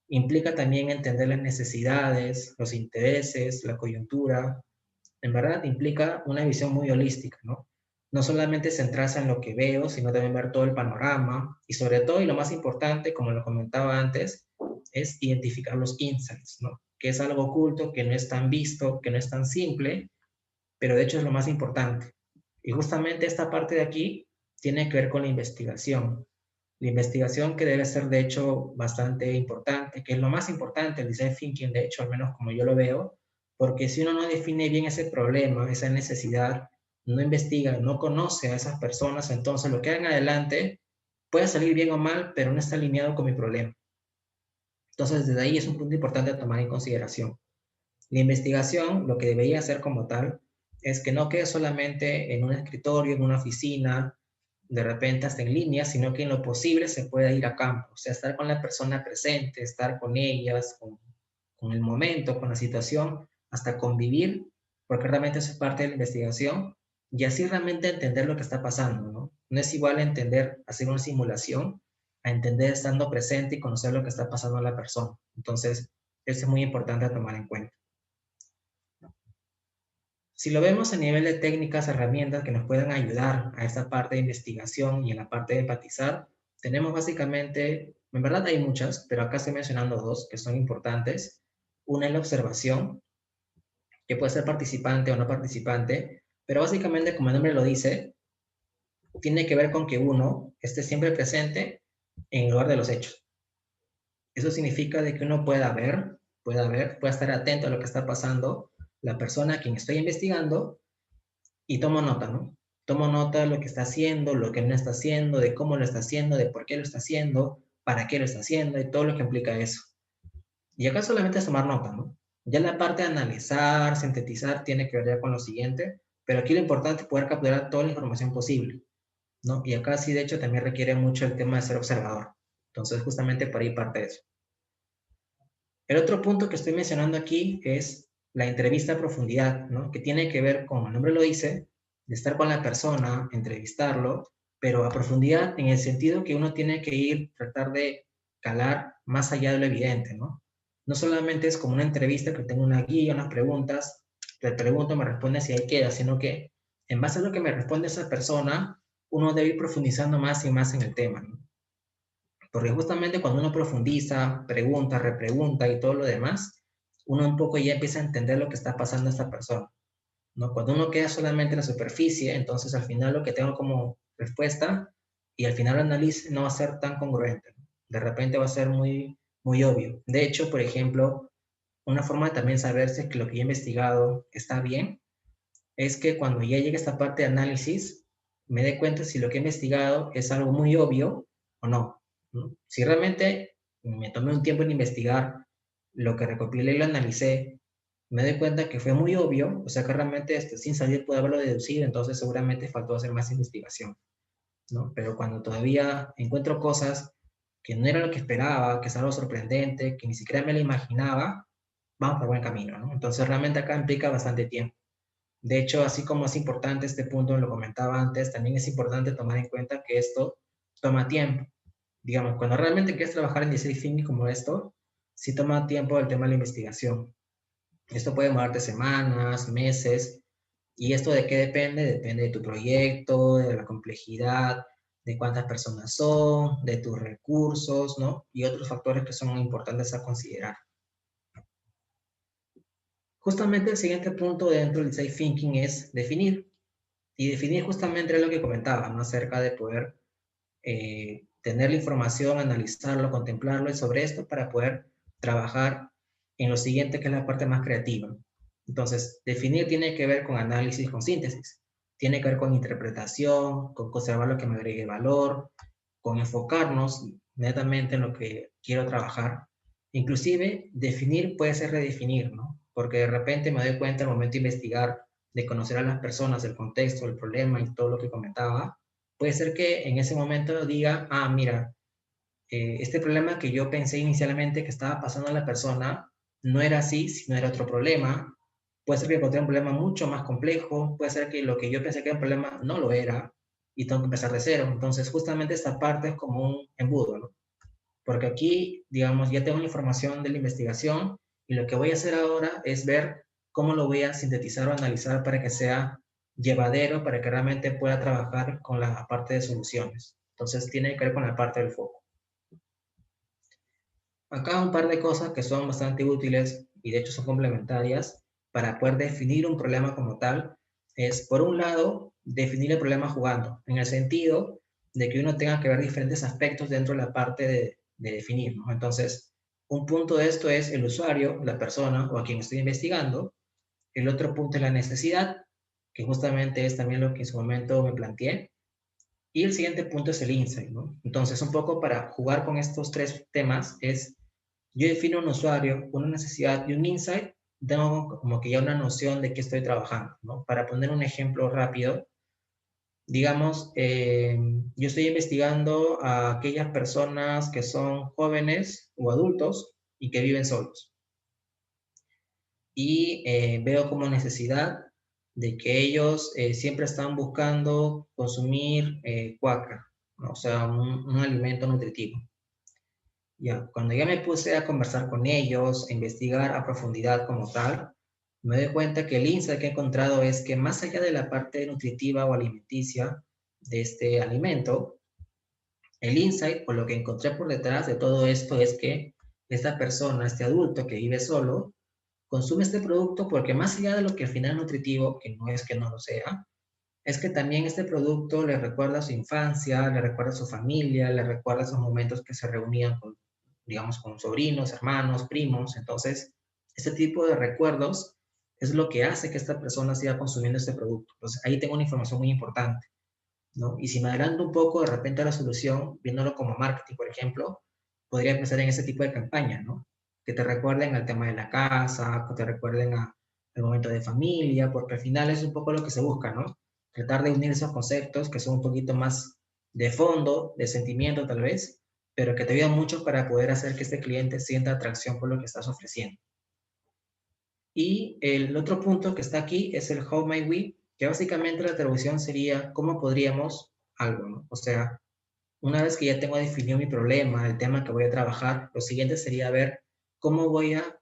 Implica también entender las necesidades, los intereses, la coyuntura. En verdad implica una visión muy holística, ¿no? No solamente centrarse en lo que veo, sino también ver todo el panorama y sobre todo, y lo más importante, como lo comentaba antes, es identificar los insights, ¿no? Que es algo oculto, que no es tan visto, que no es tan simple, pero de hecho es lo más importante. Y justamente esta parte de aquí tiene que ver con la investigación. La investigación que debe ser de hecho bastante importante, que es lo más importante, el design thinking de hecho, al menos como yo lo veo, porque si uno no define bien ese problema, esa necesidad, no investiga, no conoce a esas personas, entonces lo que hagan adelante puede salir bien o mal, pero no está alineado con mi problema. Entonces desde ahí es un punto importante a tomar en consideración. La investigación, lo que debería hacer como tal, es que no quede solamente en un escritorio, en una oficina, de repente hasta en línea, sino que en lo posible se pueda ir a campo, o sea, estar con la persona presente, estar con ellas, con el momento, con la situación, hasta convivir, porque realmente eso es parte de la investigación, y así realmente entender lo que está pasando, ¿no? No es igual entender, hacer una simulación, a entender estando presente y conocer lo que está pasando a la persona. Entonces, eso es muy importante a tomar en cuenta. Si lo vemos a nivel de técnicas, herramientas que nos puedan ayudar a esta parte de investigación y en la parte de empatizar, tenemos básicamente, en verdad hay muchas, pero acá estoy mencionando dos que son importantes. Una es la observación, que puede ser participante o no participante, pero básicamente, como el nombre lo dice, tiene que ver con que uno esté siempre presente en lugar de los hechos. Eso significa de que uno pueda estar atento a lo que está pasando, la persona a quien estoy investigando, y tomo nota, ¿no? Tomo nota de lo que está haciendo, lo que no está haciendo, de cómo lo está haciendo, de por qué lo está haciendo, para qué lo está haciendo y todo lo que implica eso. Y acá solamente es tomar nota, ¿no? Ya la parte de analizar, sintetizar, tiene que ver ya con lo siguiente, pero aquí lo importante es poder capturar toda la información posible, ¿no? Y acá sí, de hecho, también requiere mucho el tema de ser observador. Entonces, justamente por ahí parte de eso. El otro punto que estoy mencionando aquí es la entrevista a profundidad, ¿no? Que tiene que ver, como el nombre lo dice, de estar con la persona, entrevistarlo, pero a profundidad en el sentido que uno tiene que ir, tratar de calar más allá de lo evidente, ¿no? No solamente es como una entrevista que tengo una guía, unas preguntas, te pregunto, me respondes y ahí queda, sino que en base a lo que me responde esa persona, uno debe ir profundizando más y más en el tema, ¿no? Porque justamente cuando uno profundiza, pregunta, repregunta y todo lo demás, uno un poco ya empieza a entender lo que está pasando a esta persona, ¿no? Cuando uno queda solamente en la superficie, entonces al final lo que tengo como respuesta y al final el análisis no va a ser tan congruente, ¿no? De repente va a ser muy, muy obvio. De hecho, por ejemplo, una forma de también saber si es que lo que yo he investigado está bien es que cuando ya llegue esta parte de análisis, me dé cuenta si lo que he investigado es algo muy obvio o no, ¿no? Si realmente me tomé un tiempo en investigar lo que recopilé y lo analicé, me doy cuenta que fue muy obvio, o sea que realmente sin salir pude haberlo deducido, entonces seguramente faltó hacer más investigación, ¿no? Pero cuando todavía encuentro cosas que no era lo que esperaba, que es algo sorprendente, que ni siquiera me lo imaginaba, vamos por buen camino, ¿no? Entonces realmente acá implica bastante tiempo. De hecho, así como es importante este punto, lo comentaba antes, también es importante tomar en cuenta que esto toma tiempo. Digamos, cuando realmente quieres trabajar en design thinking como esto, sí toma tiempo el tema de la investigación. Esto puede demorarte semanas, meses, y esto de qué depende, depende de tu proyecto, de la complejidad, de cuántas personas son, de tus recursos, ¿no? Y otros factores que son importantes a considerar. Justamente el siguiente punto dentro del design thinking es definir. Y definir justamente es lo que comentaba, ¿no? Acerca de poder tener la información, analizarlo, contemplarlo y sobre esto para poder trabajar en lo siguiente, que es la parte más creativa. Entonces, definir tiene que ver con análisis, con síntesis. Tiene que ver con interpretación, con conservar lo que me agregue valor, con enfocarnos netamente en lo que quiero trabajar. Inclusive, definir puede ser redefinir, ¿no? Porque de repente me doy cuenta al momento de investigar, de conocer a las personas, el contexto, el problema y todo lo que comentaba, puede ser que en ese momento diga, ah, mira, este problema que yo pensé inicialmente que estaba pasando a la persona no era así, sino era otro problema. Puede ser que encontré un problema mucho más complejo, puede ser que lo que yo pensé que era un problema no lo era y tengo que empezar de cero. Entonces, justamente esta parte es como un embudo, ¿no? Porque aquí, digamos, ya tengo la información de la investigación y lo que voy a hacer ahora es ver cómo lo voy a sintetizar o analizar para que sea llevadero, para que realmente pueda trabajar con la parte de soluciones. Entonces, tiene que ver con la parte del foco. Acá un par de cosas que son bastante útiles y de hecho son complementarias para poder definir un problema como tal. Es, por un lado, definir el problema jugando, en el sentido de que uno tenga que ver diferentes aspectos dentro de la parte de definir, ¿no? Entonces, un punto de esto es el usuario, la persona o a quien estoy investigando. El otro punto es la necesidad, que justamente es también lo que en su momento me planteé. Y el siguiente punto es el insight, ¿no? Entonces, un poco para jugar con estos tres temas es, yo defino un usuario, una necesidad y un insight, tengo como que ya una noción de qué estoy trabajando, ¿no? Para poner un ejemplo rápido, digamos, yo estoy investigando a aquellas personas que son jóvenes o adultos y que viven solos. Y veo como necesidad de que ellos siempre están buscando consumir cuaca, ¿no? O sea, un alimento nutritivo. Ya, cuando ya me puse a conversar con ellos, a investigar a profundidad como tal, me doy cuenta que el insight que he encontrado es que más allá de la parte nutritiva o alimenticia de este alimento, el insight o lo que encontré por detrás de todo esto es que esta persona, este adulto que vive solo, consume este producto porque más allá de lo que al final es nutritivo, que no es que no lo sea, es que también este producto le recuerda a su infancia, le recuerda a su familia, le recuerda a esos momentos que se reunían con, digamos, con sobrinos, hermanos, primos. Entonces, este tipo de recuerdos es lo que hace que esta persona siga consumiendo este producto. Entonces, ahí tengo una información muy importante, ¿no? Y si me adelanto un poco de repente a la solución, viéndolo como marketing, por ejemplo, podría empezar en ese tipo de campaña, ¿no? Que te recuerden al tema de la casa, que te recuerden al momento de familia, porque al final es un poco lo que se busca, ¿no? Tratar de unir esos conceptos que son un poquito más de fondo, de sentimiento tal vez, pero que te ayudan mucho para poder hacer que este cliente sienta atracción por lo que estás ofreciendo. Y el otro punto que está aquí es el how might we, que básicamente la traducción sería cómo podríamos algo, ¿no? O sea, una vez que ya tengo definido mi problema, el tema que voy a trabajar, lo siguiente sería ver cómo voy a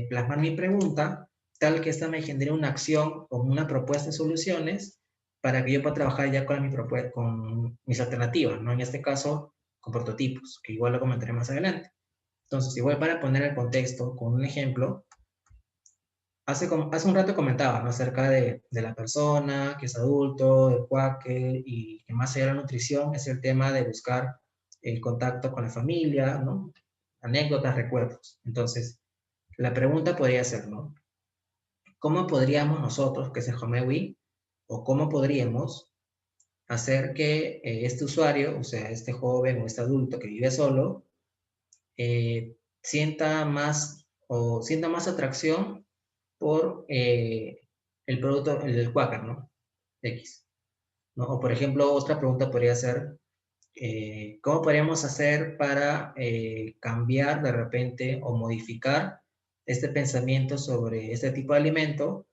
plasmar mi pregunta, tal que esta me genere una acción o una propuesta de soluciones para que yo pueda trabajar ya con mis alternativas, ¿no? En este caso, con prototipos, que igual lo comentaré más adelante. Entonces, igual para poner el contexto con un ejemplo, hace un rato comentaba, ¿no? Acerca de la persona que es adulto, el quaker, y que más allá de la nutrición es el tema de buscar el contacto con la familia, ¿no? Anécdotas, recuerdos. Entonces, la pregunta podría ser, ¿no? ¿Cómo podríamos nosotros, que es el Homewi, o cómo podríamos hacer que este usuario, o sea, este joven o este adulto que vive solo, sienta más atracción por el producto, el quaker, ¿no? X, ¿no? O por ejemplo, otra pregunta podría ser, ¿cómo podríamos hacer para cambiar de repente o modificar este pensamiento sobre este tipo de alimento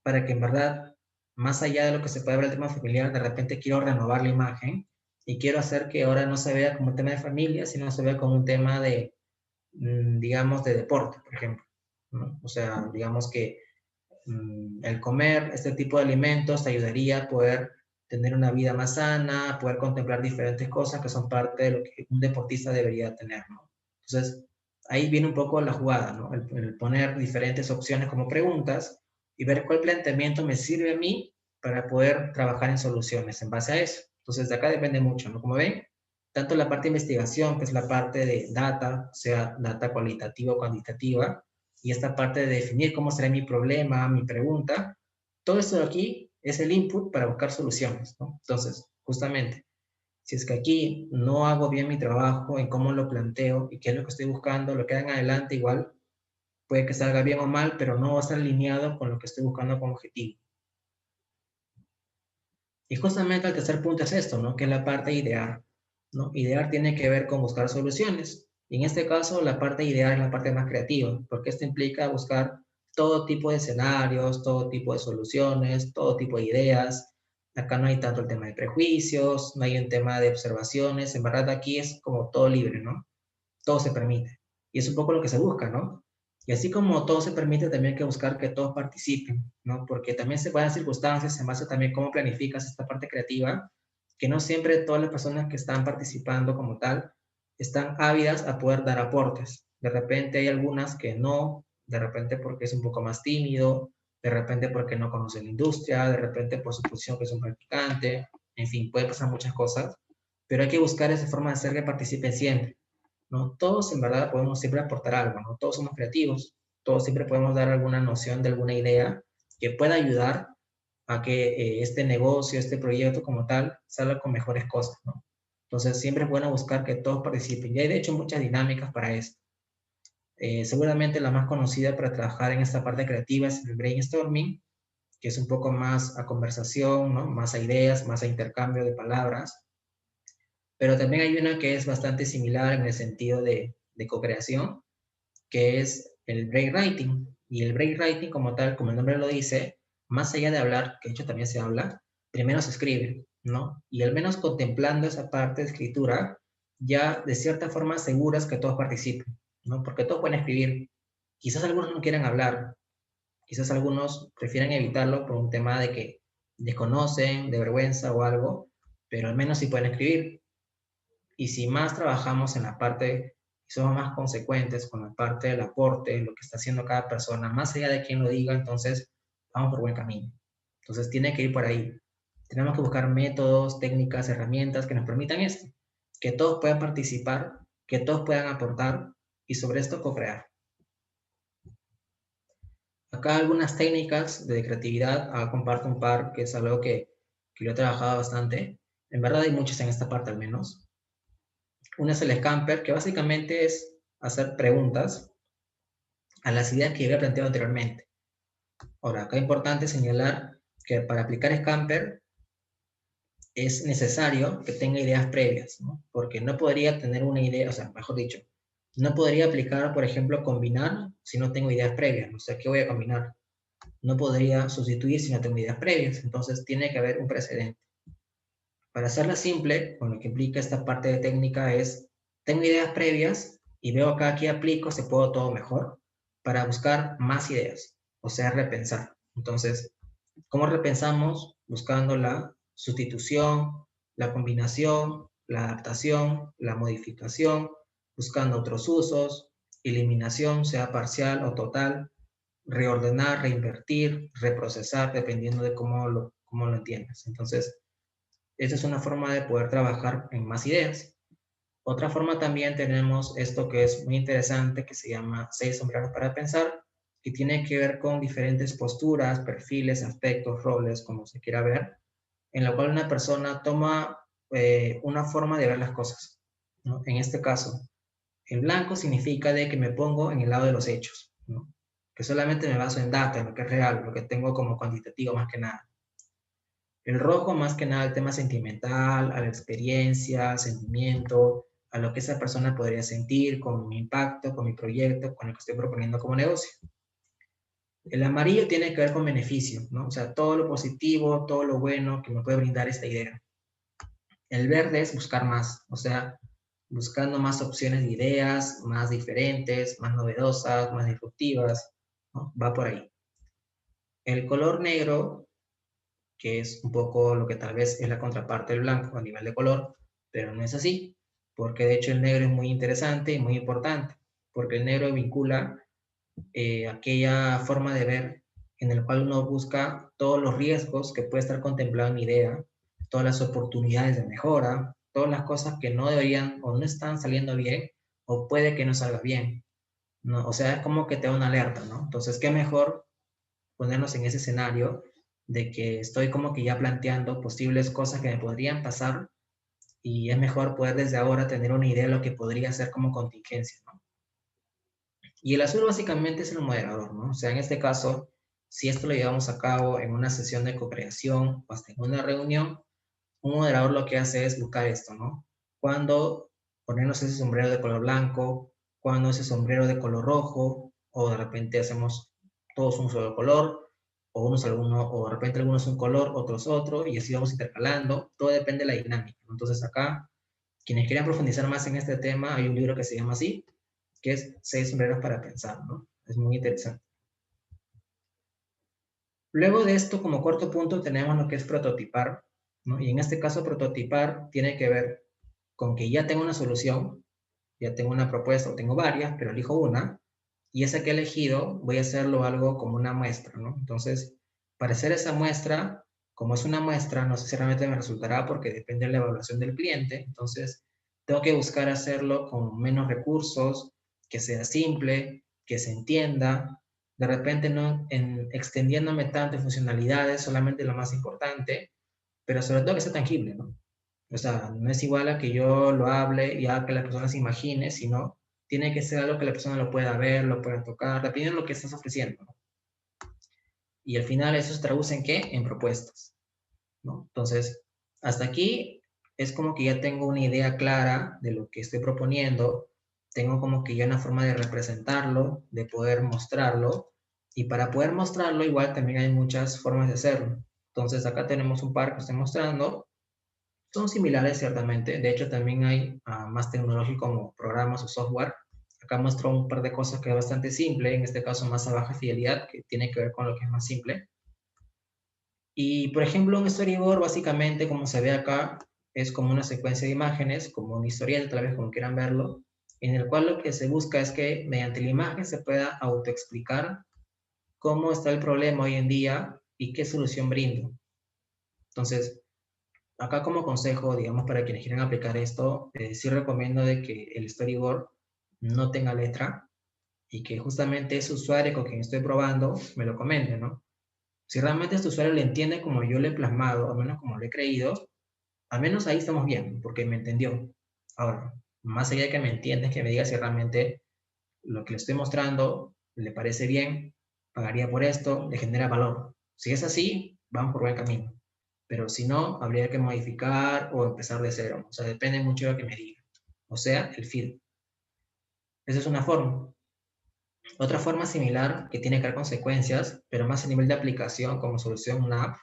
para que en verdad, más allá de lo que se puede ver el tema familiar, de repente quiero renovar la imagen y quiero hacer que ahora no se vea como un tema de familia, sino se vea como un tema de, digamos, de deporte, por ejemplo, ¿no? O sea, digamos que el comer este tipo de alimentos te ayudaría a poder tener una vida más sana, poder contemplar diferentes cosas que son parte de lo que un deportista debería tener, ¿no? Entonces, ahí viene un poco la jugada, ¿no? El poner diferentes opciones como preguntas y ver cuál planteamiento me sirve a mí para poder trabajar en soluciones en base a eso. Entonces, de acá depende mucho, ¿no? Como ven, tanto la parte de investigación, que es la parte de data, sea data cualitativa o cuantitativa, y esta parte de definir cómo será mi problema, mi pregunta, todo esto de aquí es el input para buscar soluciones, ¿no? Entonces, justamente, si es que aquí no hago bien mi trabajo en cómo lo planteo y qué es lo que estoy buscando, lo que haga en adelante igual puede que salga bien o mal, pero no va a estar alineado con lo que estoy buscando como objetivo. Y justamente el tercer punto es esto, ¿no? Que es la parte de idear, ¿no? Idear tiene que ver con buscar soluciones. Y en este caso, la parte de idear es la parte más creativa, porque esto implica buscar todo tipo de escenarios, todo tipo de soluciones, todo tipo de ideas. Acá no hay tanto el tema de prejuicios, no hay un tema de observaciones. En verdad aquí es como todo libre, ¿no? Todo se permite. Y es un poco lo que se busca, ¿no? Y así como todo se permite, también hay que buscar que todos participen, ¿no? Porque también se pueden dar circunstancias en base a también cómo planificas esta parte creativa, que no siempre todas las personas que están participando como tal están ávidas a poder dar aportes. De repente hay algunas que no, de repente porque es un poco más tímido, de repente porque no conoce la industria, de repente por su posición que es un practicante, en fin, puede pasar muchas cosas, pero hay que buscar esa forma de hacer que participen siempre, ¿no? Todos en verdad podemos siempre aportar algo, ¿no? Todos somos creativos, todos siempre podemos dar alguna noción de alguna idea que pueda ayudar a que este negocio, este proyecto como tal, salga con mejores cosas, ¿no? Entonces siempre es bueno buscar que todos participen. Y hay de hecho muchas dinámicas para esto. Seguramente la más conocida para trabajar en esta parte creativa es el brainstorming, que es un poco más a conversación, ¿no? Más a ideas, más a intercambio de palabras. Pero también hay una que es bastante similar en el sentido de co-creación, que es el brainwriting. Y el brainwriting como tal, como el nombre lo dice, más allá de hablar, que de hecho también se habla, primero se escribe, ¿no? Y al menos contemplando esa parte de escritura, ya de cierta forma aseguras que todos participen, ¿no? Porque todos pueden escribir. Quizás algunos no quieran hablar, quizás algunos prefieren evitarlo por un tema de que desconocen, de vergüenza o algo, pero al menos sí pueden escribir. Y si más trabajamos en la parte, y somos más consecuentes con la parte del aporte, lo que está haciendo cada persona, más allá de quien lo diga, entonces vamos por buen camino. Entonces tiene que ir por ahí. Tenemos que buscar métodos, técnicas, herramientas que nos permitan esto, que todos puedan participar, que todos puedan aportar y sobre esto co-crear. Acá algunas técnicas de creatividad, comparto un par, que es algo que yo he trabajado bastante. En verdad hay muchas en esta parte al menos. Una es el Scamper, que básicamente es hacer preguntas a las ideas que había planteado anteriormente. Ahora, acá es importante señalar que para aplicar Scamper es necesario que tenga ideas previas, ¿no? Porque no podría tener una idea, o sea, mejor dicho, no podría aplicar, por ejemplo, combinar si no tengo ideas previas, ¿no? O sea, ¿qué voy a combinar? no podría sustituir si no tengo ideas previas. Entonces tiene que haber un precedente. Para hacerla simple, con lo que implica esta parte de técnica es, tengo ideas previas y veo acá que aplico, se puedo todo mejor, para buscar más ideas, o sea, repensar. Entonces, ¿cómo repensamos? Buscando la sustitución, la combinación, la adaptación, la modificación, buscando otros usos, eliminación, sea parcial o total, reordenar, reinvertir, reprocesar, dependiendo de cómo lo entiendas. Entonces, esa es una forma de poder trabajar en más ideas. Otra forma también tenemos esto que es muy interesante, que se llama 6 sombreros para pensar, que tiene que ver con diferentes posturas, perfiles, aspectos, roles, como se quiera ver, en la cual una persona toma una forma de ver las cosas, ¿no? En este caso, el blanco significa de que me pongo en el lado de los hechos, ¿no? Que solamente me baso en data, en lo que es real, lo que tengo como cuantitativo más que nada. El rojo más que nada el tema sentimental, a la experiencia, sentimiento, a lo que esa persona podría sentir con mi impacto, con mi proyecto, con lo que estoy proponiendo como negocio. El amarillo tiene que ver con beneficio, ¿no? O sea, todo lo positivo, todo lo bueno que me puede brindar esta idea. El verde es buscar más, o sea, buscando más opciones de ideas, más diferentes, más novedosas, más disruptivas, ¿no? Va por ahí. El color negro, que es un poco lo que tal vez es la contraparte del blanco a nivel de color, pero no es así, porque de hecho el negro es muy interesante y muy importante, porque el negro vincula aquella forma de ver en el cual uno busca todos los riesgos que puede estar contemplado en mi idea, todas las oportunidades de mejora, todas las cosas que no deberían o no están saliendo bien, o puede que no salga bien, ¿no? O sea, es como que te da una alerta, ¿no? Entonces, ¿qué mejor ponernos en ese escenario de que estoy como que ya planteando posibles cosas que me podrían pasar y es mejor poder desde ahora tener una idea de lo que podría ser como contingencia, ¿no? Y el azul básicamente es el moderador, ¿no? O sea, en este caso, si esto lo llevamos a cabo en una sesión de co-creación o hasta en una reunión, un moderador lo que hace es buscar esto, ¿no? Cuando ponernos ese sombrero de color blanco, cuando ese sombrero de color rojo, o de repente hacemos todos un solo color, o o de repente algunos un color, otros otro, y así vamos intercalando, todo depende de la dinámica. Entonces acá, quienes quieran profundizar más en este tema, hay un libro que se llama así, que es 6 sombreros para pensar, ¿no? Es muy interesante. Luego de esto, como cuarto punto, tenemos lo que es prototipar, ¿no? Y en este caso, prototipar tiene que ver con que ya tengo una solución, ya tengo una propuesta, o tengo varias, pero elijo una, y esa que he elegido voy a hacerlo algo como una muestra, ¿no? Entonces, para hacer esa muestra, como es una muestra, no sé si realmente me resultará porque depende de la evaluación del cliente, entonces tengo que buscar hacerlo con menos recursos, que sea simple, que se entienda, de repente no extendiéndome tanto en funcionalidades, solamente lo más importante, pero sobre todo que sea tangible, ¿no? O sea, no es igual a que yo lo hable y haga que la persona se imagine, sino tiene que ser algo que la persona lo pueda ver, lo pueda tocar, dependiendo de lo que estás ofreciendo, ¿no? Y al final eso se traduce en ¿qué? En propuestas, ¿no? Entonces, hasta aquí es como que ya tengo una idea clara de lo que estoy proponiendo, tengo como que ya una forma de representarlo, de poder mostrarlo, y para poder mostrarlo igual también hay muchas formas de hacerlo. Entonces acá tenemos un par que estoy mostrando, son similares ciertamente, de hecho también hay más tecnológico como programas o software. Acá muestro un par de cosas que es bastante simple, en este caso más a baja fidelidad, que tiene que ver con lo que es más simple. Y por ejemplo, un storyboard básicamente, como se ve acá, es como una secuencia de imágenes, como una historieta, tal vez como quieran verlo, en el cual lo que se busca es que mediante la imagen se pueda autoexplicar cómo está el problema hoy en día y qué solución brindo. Entonces, acá como consejo, digamos, para quienes quieran aplicar esto, sí recomiendo de que el storyboard no tenga letra y que justamente ese usuario con quien estoy probando me lo comente, ¿no? Si realmente este usuario le entiende como yo le he plasmado, al menos como lo he creído, al menos ahí estamos bien, porque me entendió. Ahora, más allá de que me entiendas, que me diga si realmente lo que le estoy mostrando le parece bien, pagaría por esto, le genera valor. Si es así, vamos por buen camino. Pero si no, habría que modificar o empezar de cero. O sea, depende mucho de lo que me diga. O sea, el feed. Esa es una forma. Otra forma similar que tiene que ver consecuencias, pero más a nivel de aplicación como solución una app,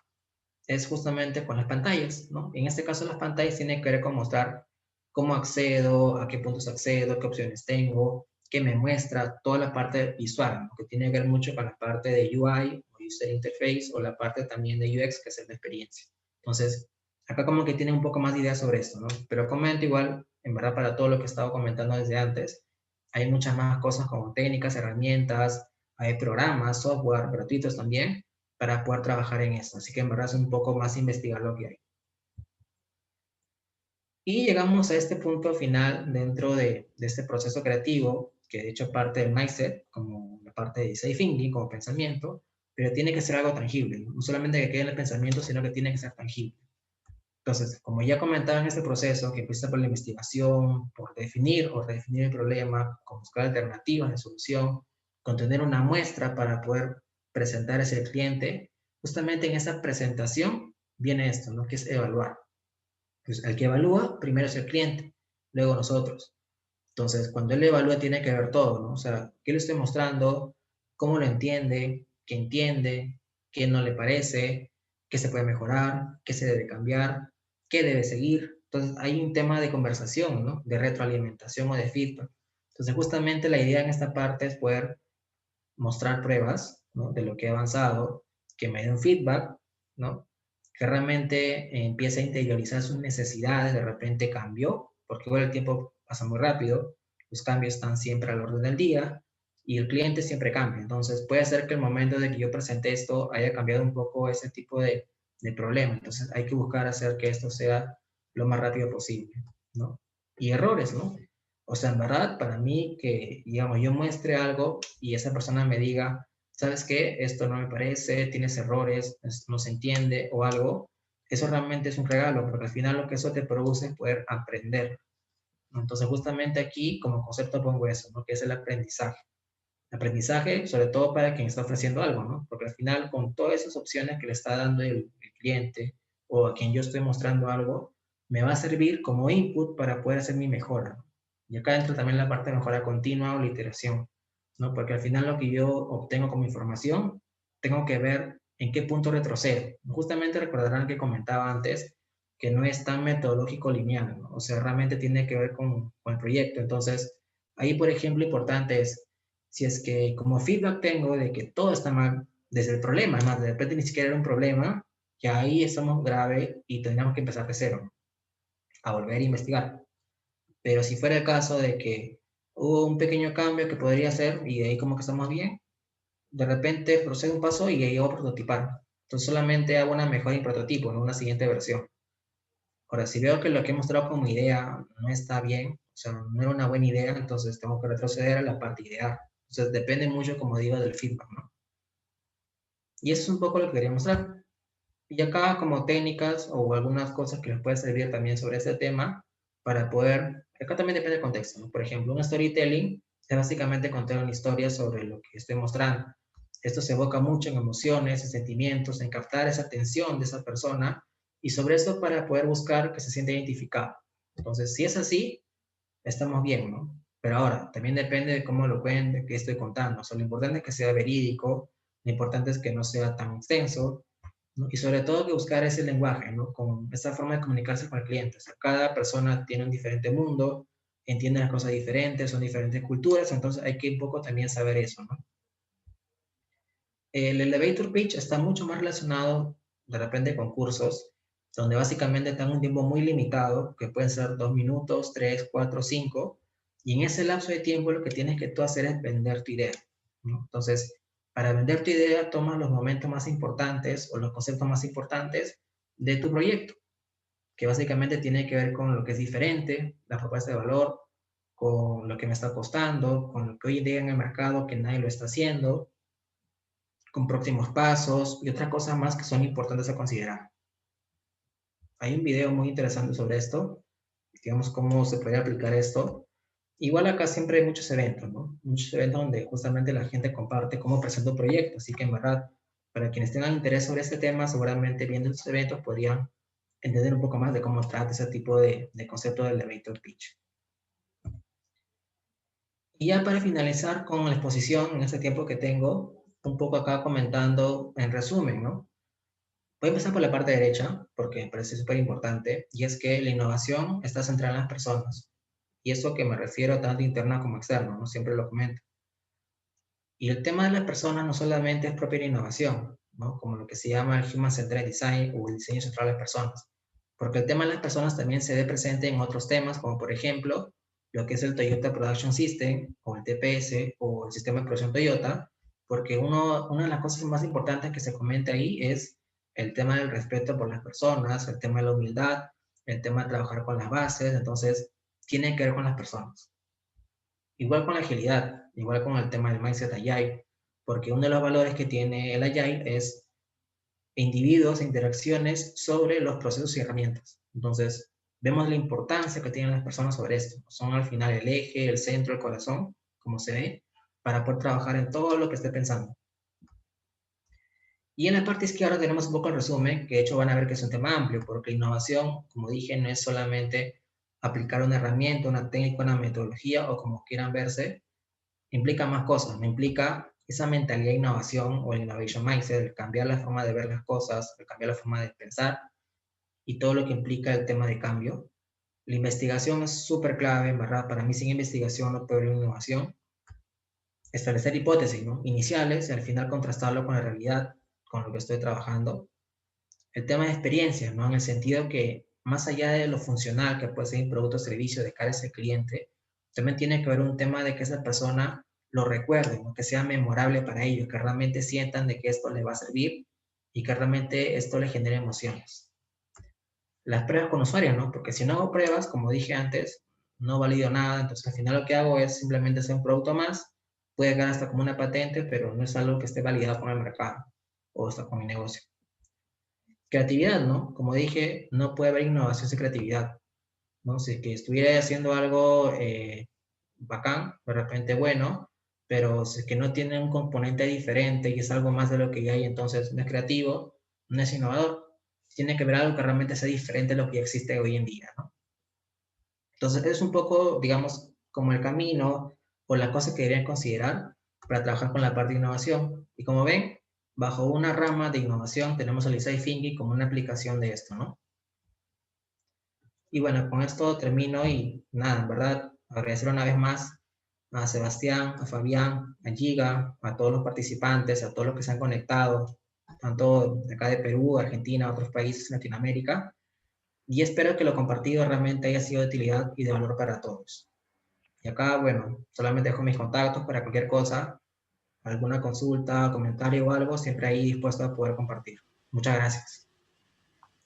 es justamente con las pantallas, ¿no? En este caso las pantallas tienen que ver con mostrar cómo accedo, a qué puntos accedo, qué opciones tengo, qué me muestra, toda la parte visual, ¿no? Que tiene que ver mucho con la parte de UI o User Interface o la parte también de UX, que es la experiencia. Entonces, acá como que tiene un poco más de idea sobre esto, ¿no? Pero comento igual, en verdad, para todo lo que he estado comentando desde antes, hay muchas más cosas como técnicas, herramientas, hay programas, software gratuitos también, para poder trabajar en esto. Así que en verdad es un poco más investigar lo que hay. Y llegamos a este punto final dentro de este proceso creativo, que de hecho parte del mindset, como la parte de design thinking, como pensamiento, pero tiene que ser algo tangible, no solamente que quede en el pensamiento, sino que tiene que ser tangible. Entonces, como ya comentaba en este proceso, que empieza por la investigación, por definir o redefinir el problema, con buscar alternativas de solución, con tener una muestra para poder presentar ese cliente, justamente en esa presentación viene esto, ¿no? Que es evaluar. Pues el que evalúa primero es el cliente, luego nosotros. Entonces, cuando él evalúa tiene que ver todo, ¿no? O sea, ¿qué le estoy mostrando? ¿Cómo lo entiende? ¿Qué no le parece? ¿Qué se puede mejorar? ¿Qué se debe cambiar? ¿Qué debe seguir? Entonces, hay un tema de conversación, ¿no? De retroalimentación o de feedback. Entonces, justamente la idea en esta parte es poder mostrar pruebas, ¿no? De lo que he avanzado, que me den feedback, ¿no? Que realmente empiece a interiorizar sus necesidades, de repente cambió, porque igual el tiempo pasa muy rápido, los cambios están siempre al orden del día y el cliente siempre cambia. Entonces puede ser que el momento de que yo presente esto haya cambiado un poco ese tipo de problema. Entonces hay que buscar hacer que esto sea lo más rápido posible, ¿no? Y errores, ¿no? O sea, en verdad, para mí que, digamos, yo muestre algo y esa persona me diga, ¿sabes qué? Esto no me parece, tienes errores, no se entiende o algo, eso realmente es un regalo, porque al final lo que eso te produce es poder aprender. Entonces, justamente aquí, como concepto, pongo eso, ¿no? Que es el aprendizaje. Aprendizaje, sobre todo para quien está ofreciendo algo, ¿no? Porque al final, con todas esas opciones que le está dando el cliente o a quien yo estoy mostrando algo, me va a servir como input para poder hacer mi mejora. Y acá entra también la parte de mejora continua o la iteración, ¿no? Porque al final lo que yo obtengo como información, tengo que ver en qué punto retrocedo. Justamente recordarán que comentaba antes que no es tan metodológico lineal, ¿no? O sea, realmente tiene que ver con el proyecto. Entonces, ahí, por ejemplo, importante es, si es que como feedback tengo de que todo está mal desde el problema, además de repente ni siquiera era un problema, ya ahí estamos grave y tendríamos que empezar de cero, a volver a investigar. Pero si fuera el caso de que hubo un pequeño cambio que podría ser y de ahí como que estamos bien, de repente procedo un paso y ahí voy a prototipar. Entonces solamente hago una mejora y prototipo, no una siguiente versión. Ahora, si veo que lo que he mostrado como idea no está bien, o sea, no era una buena idea, entonces tengo que retroceder a la parte ideal. Entonces depende mucho, como digo, del feedback, ¿no? Y eso es un poco lo que quería mostrar. Y acá como técnicas o algunas cosas que les puede servir también sobre este tema para poder, acá también depende del contexto, ¿no? Por ejemplo, un storytelling es básicamente contar una historia sobre lo que estoy mostrando. Esto se evoca mucho en emociones, en sentimientos, en captar esa atención de esa persona y sobre eso para poder buscar que se sienta identificado. Entonces, si es así, estamos bien, ¿no? Pero ahora, también depende de cómo lo cuente, de qué estoy contando. O sea, lo importante es que sea verídico, lo importante es que no sea tan extenso, ¿no? Y sobre todo que buscar ese lenguaje, ¿no? Con esa forma de comunicarse con el cliente. O sea, cada persona tiene un diferente mundo, entiende las cosas diferentes, son diferentes culturas, entonces hay que un poco también saber eso, ¿no? El elevator pitch está mucho más relacionado de repente con cursos, donde básicamente están un tiempo muy limitado, que pueden ser 2 minutos, 3, 4, 5, y en ese lapso de tiempo lo que tienes que tú hacer es vender tu idea, ¿no? Entonces, para vender tu idea, tomas los momentos más importantes o los conceptos más importantes de tu proyecto, que básicamente tiene que ver con lo que es diferente, la propuesta de valor, con lo que me está costando, con lo que hoy en día en el mercado que nadie lo está haciendo, con próximos pasos y otras cosas más que son importantes a considerar. Hay un video muy interesante sobre esto, digamos cómo se puede aplicar esto. Igual acá siempre hay muchos eventos, ¿no? Muchos eventos donde justamente la gente comparte cómo presenta un proyecto, así que en verdad, para quienes tengan interés sobre este tema, seguramente viendo estos eventos podrían entender un poco más de cómo trata ese tipo de concepto del elevator pitch. Y ya para finalizar con la exposición, en este tiempo que tengo, un poco acá comentando en resumen, ¿no? Voy a empezar por la parte derecha, porque me parece súper importante, y es que la innovación está centrada en las personas. Y eso que me refiero tanto interna como externo, ¿no? Siempre lo comento. Y el tema de las personas no solamente es propia de innovación, ¿no? Como lo que se llama el Human Centered Design o el diseño central de las personas. Porque el tema de las personas también se ve presente en otros temas, como por ejemplo, lo que es el Toyota Production System, o el TPS, o el sistema de producción Toyota, porque una de las cosas más importantes que se comenta ahí es el tema del respeto por las personas, el tema de la humildad, el tema de trabajar con las bases, entonces, tiene que ver con las personas. Igual con la agilidad, igual con el tema del mindset agile, porque uno de los valores que tiene el agile es individuos e interacciones sobre los procesos y herramientas. Entonces, vemos la importancia que tienen las personas sobre esto. Son al final el eje, el centro, el corazón, como se ve, para poder trabajar en todo lo que esté pensando. Y en la parte izquierda tenemos un poco el resumen, que de hecho van a ver que es un tema amplio, porque innovación, como dije, no es solamente aplicar una herramienta, una técnica, una metodología o como quieran verse, implica más cosas, me implica esa mentalidad de innovación o el innovation mindset, el cambiar la forma de ver las cosas, el cambiar la forma de pensar y todo lo que implica el tema de cambio. La investigación es súper clave, en verdad, para mí sin investigación no puede haber innovación. Establecer hipótesis, ¿no? Iniciales y al final contrastarlo con la realidad, con lo que estoy trabajando. El tema de experiencias, ¿no? En el sentido que más allá de lo funcional que puede ser un producto o servicio de cara a ese cliente, también tiene que haber un tema de que esa persona lo recuerde, ¿no? Que sea memorable para ellos, que realmente sientan de que esto les va a servir y que realmente esto les genere emociones. Las pruebas con usuarios, ¿no? Porque si no hago pruebas, como dije antes, no valido nada, entonces al final lo que hago es simplemente hacer un producto más, puede quedar hasta como una patente, pero no es algo que esté validado con el mercado o hasta con mi negocio. Creatividad, ¿no? Como dije, no puede haber innovación sin creatividad, ¿no? Si que estuviera haciendo algo bacán, de repente bueno, pero si es que no tiene un componente diferente y es algo más de lo que ya hay, entonces no es creativo, no es innovador. Tiene que haber algo que realmente sea diferente a lo que ya existe hoy en día, ¿no? Entonces es un poco, digamos, como el camino o la cosa que deberían considerar para trabajar con la parte de innovación. Y como ven, bajo una rama de innovación tenemos el design thinking como una aplicación de esto, ¿no? Y bueno, con esto termino y nada, en verdad, agradecer una vez más a Sebastián, a Fabián, a Giga, a todos los participantes, a todos los que se han conectado, tanto de acá de Perú, Argentina, otros países de Latinoamérica. Y espero que lo compartido realmente haya sido de utilidad y de valor para todos. Y acá, bueno, solamente dejo mis contactos para cualquier cosa, alguna consulta, comentario o algo, siempre ahí dispuesto a poder compartir. Muchas gracias.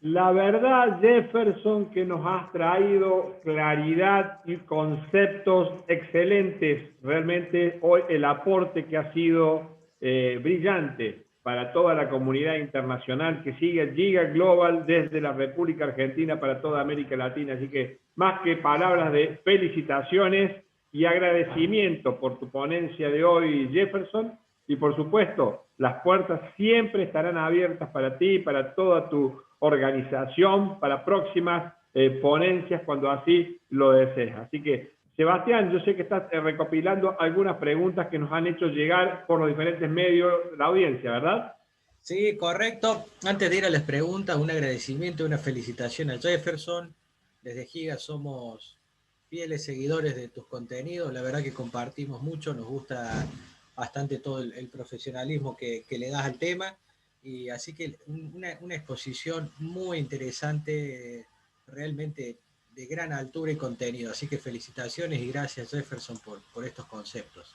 La verdad, Jefferson, que nos has traído claridad y conceptos excelentes. Realmente hoy el aporte que ha sido brillante para toda la comunidad internacional que sigue Giga Global desde la República Argentina para toda América Latina. Así que más que palabras de felicitaciones y agradecimiento por tu ponencia de hoy, Jefferson. Y por supuesto, las puertas siempre estarán abiertas para ti, para toda tu organización, para próximas ponencias cuando así lo desees. Así que, Sebastián, yo sé que estás recopilando algunas preguntas que nos han hecho llegar por los diferentes medios de la audiencia, ¿verdad? Sí, correcto. Antes de ir a las preguntas, un agradecimiento, una felicitación a Jefferson. Desde Giga somos fieles seguidores de tus contenidos. La verdad que compartimos mucho, nos gusta bastante todo el profesionalismo que le das al tema. Y así que una exposición muy interesante, realmente de gran altura y contenido. Así que felicitaciones y gracias, Jefferson, por estos conceptos.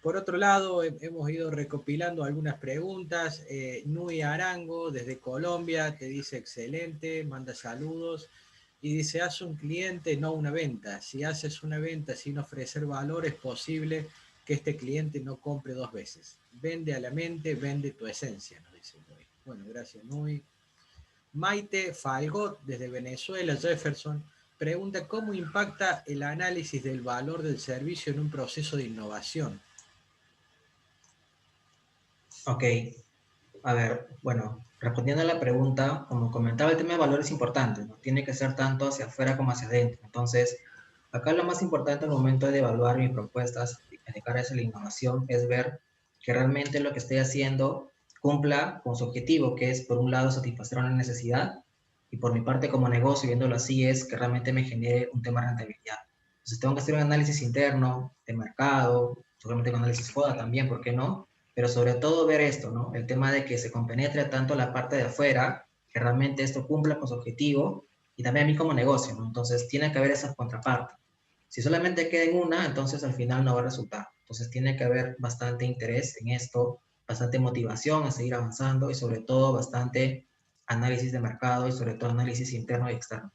Por otro lado, hemos ido recopilando algunas preguntas. Nui Arango, desde Colombia, te dice excelente, manda saludos. Y dice, haz un cliente, no una venta. Si haces una venta sin ofrecer valor, es posible que este cliente no compre dos veces. Vende a la mente, vende tu esencia, nos dice Nui. Bueno, gracias, Nui. Maite Falgot, desde Venezuela, Jefferson, pregunta cómo impacta el análisis del valor del servicio en un proceso de innovación. Ok, a ver, bueno, respondiendo a la pregunta, como comentaba, el tema de valor es importante, ¿no? Tiene que ser tanto hacia afuera como hacia adentro. Entonces, Acá lo más importante al momento de evaluar mis propuestas de cara a la innovación es ver que realmente lo que estoy haciendo cumpla con su objetivo, que es por un lado satisfacer una necesidad y por mi parte como negocio, viéndolo así, es que realmente me genere un tema de rentabilidad. Entonces tengo que hacer un análisis interno de mercado, seguramente un análisis FODA también, ¿por qué no? Pero sobre todo ver esto, ¿no? El tema de que se compenetre tanto la parte de afuera, que realmente esto cumpla con su objetivo, y también a mí como negocio, ¿no? Entonces tiene que haber esas contrapartes. Si solamente queda en una, entonces al final no va a resultar. Entonces tiene que haber bastante interés en esto, bastante motivación a seguir avanzando y sobre todo bastante análisis de mercado y sobre todo análisis interno y externo.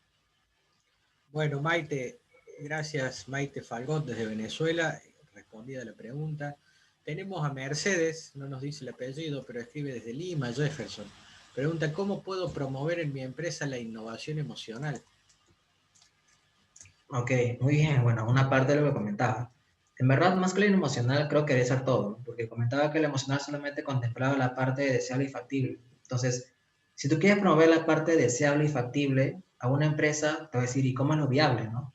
Bueno, Maite, gracias Maite Falgón desde Venezuela, respondida la pregunta. Tenemos a Mercedes, no nos dice el apellido, pero escribe desde Lima, Jefferson. Pregunta, ¿cómo puedo promover en mi empresa la innovación emocional? Ok, muy bien. Bueno, una parte de lo que comentaba. En verdad, más que la emocional, creo que debe ser todo, ¿no? Porque comentaba que la emocional solamente contemplaba la parte deseable y factible. Entonces, si tú quieres promover la parte deseable y factible a una empresa, te va a decir, ¿y cómo es lo viable, no?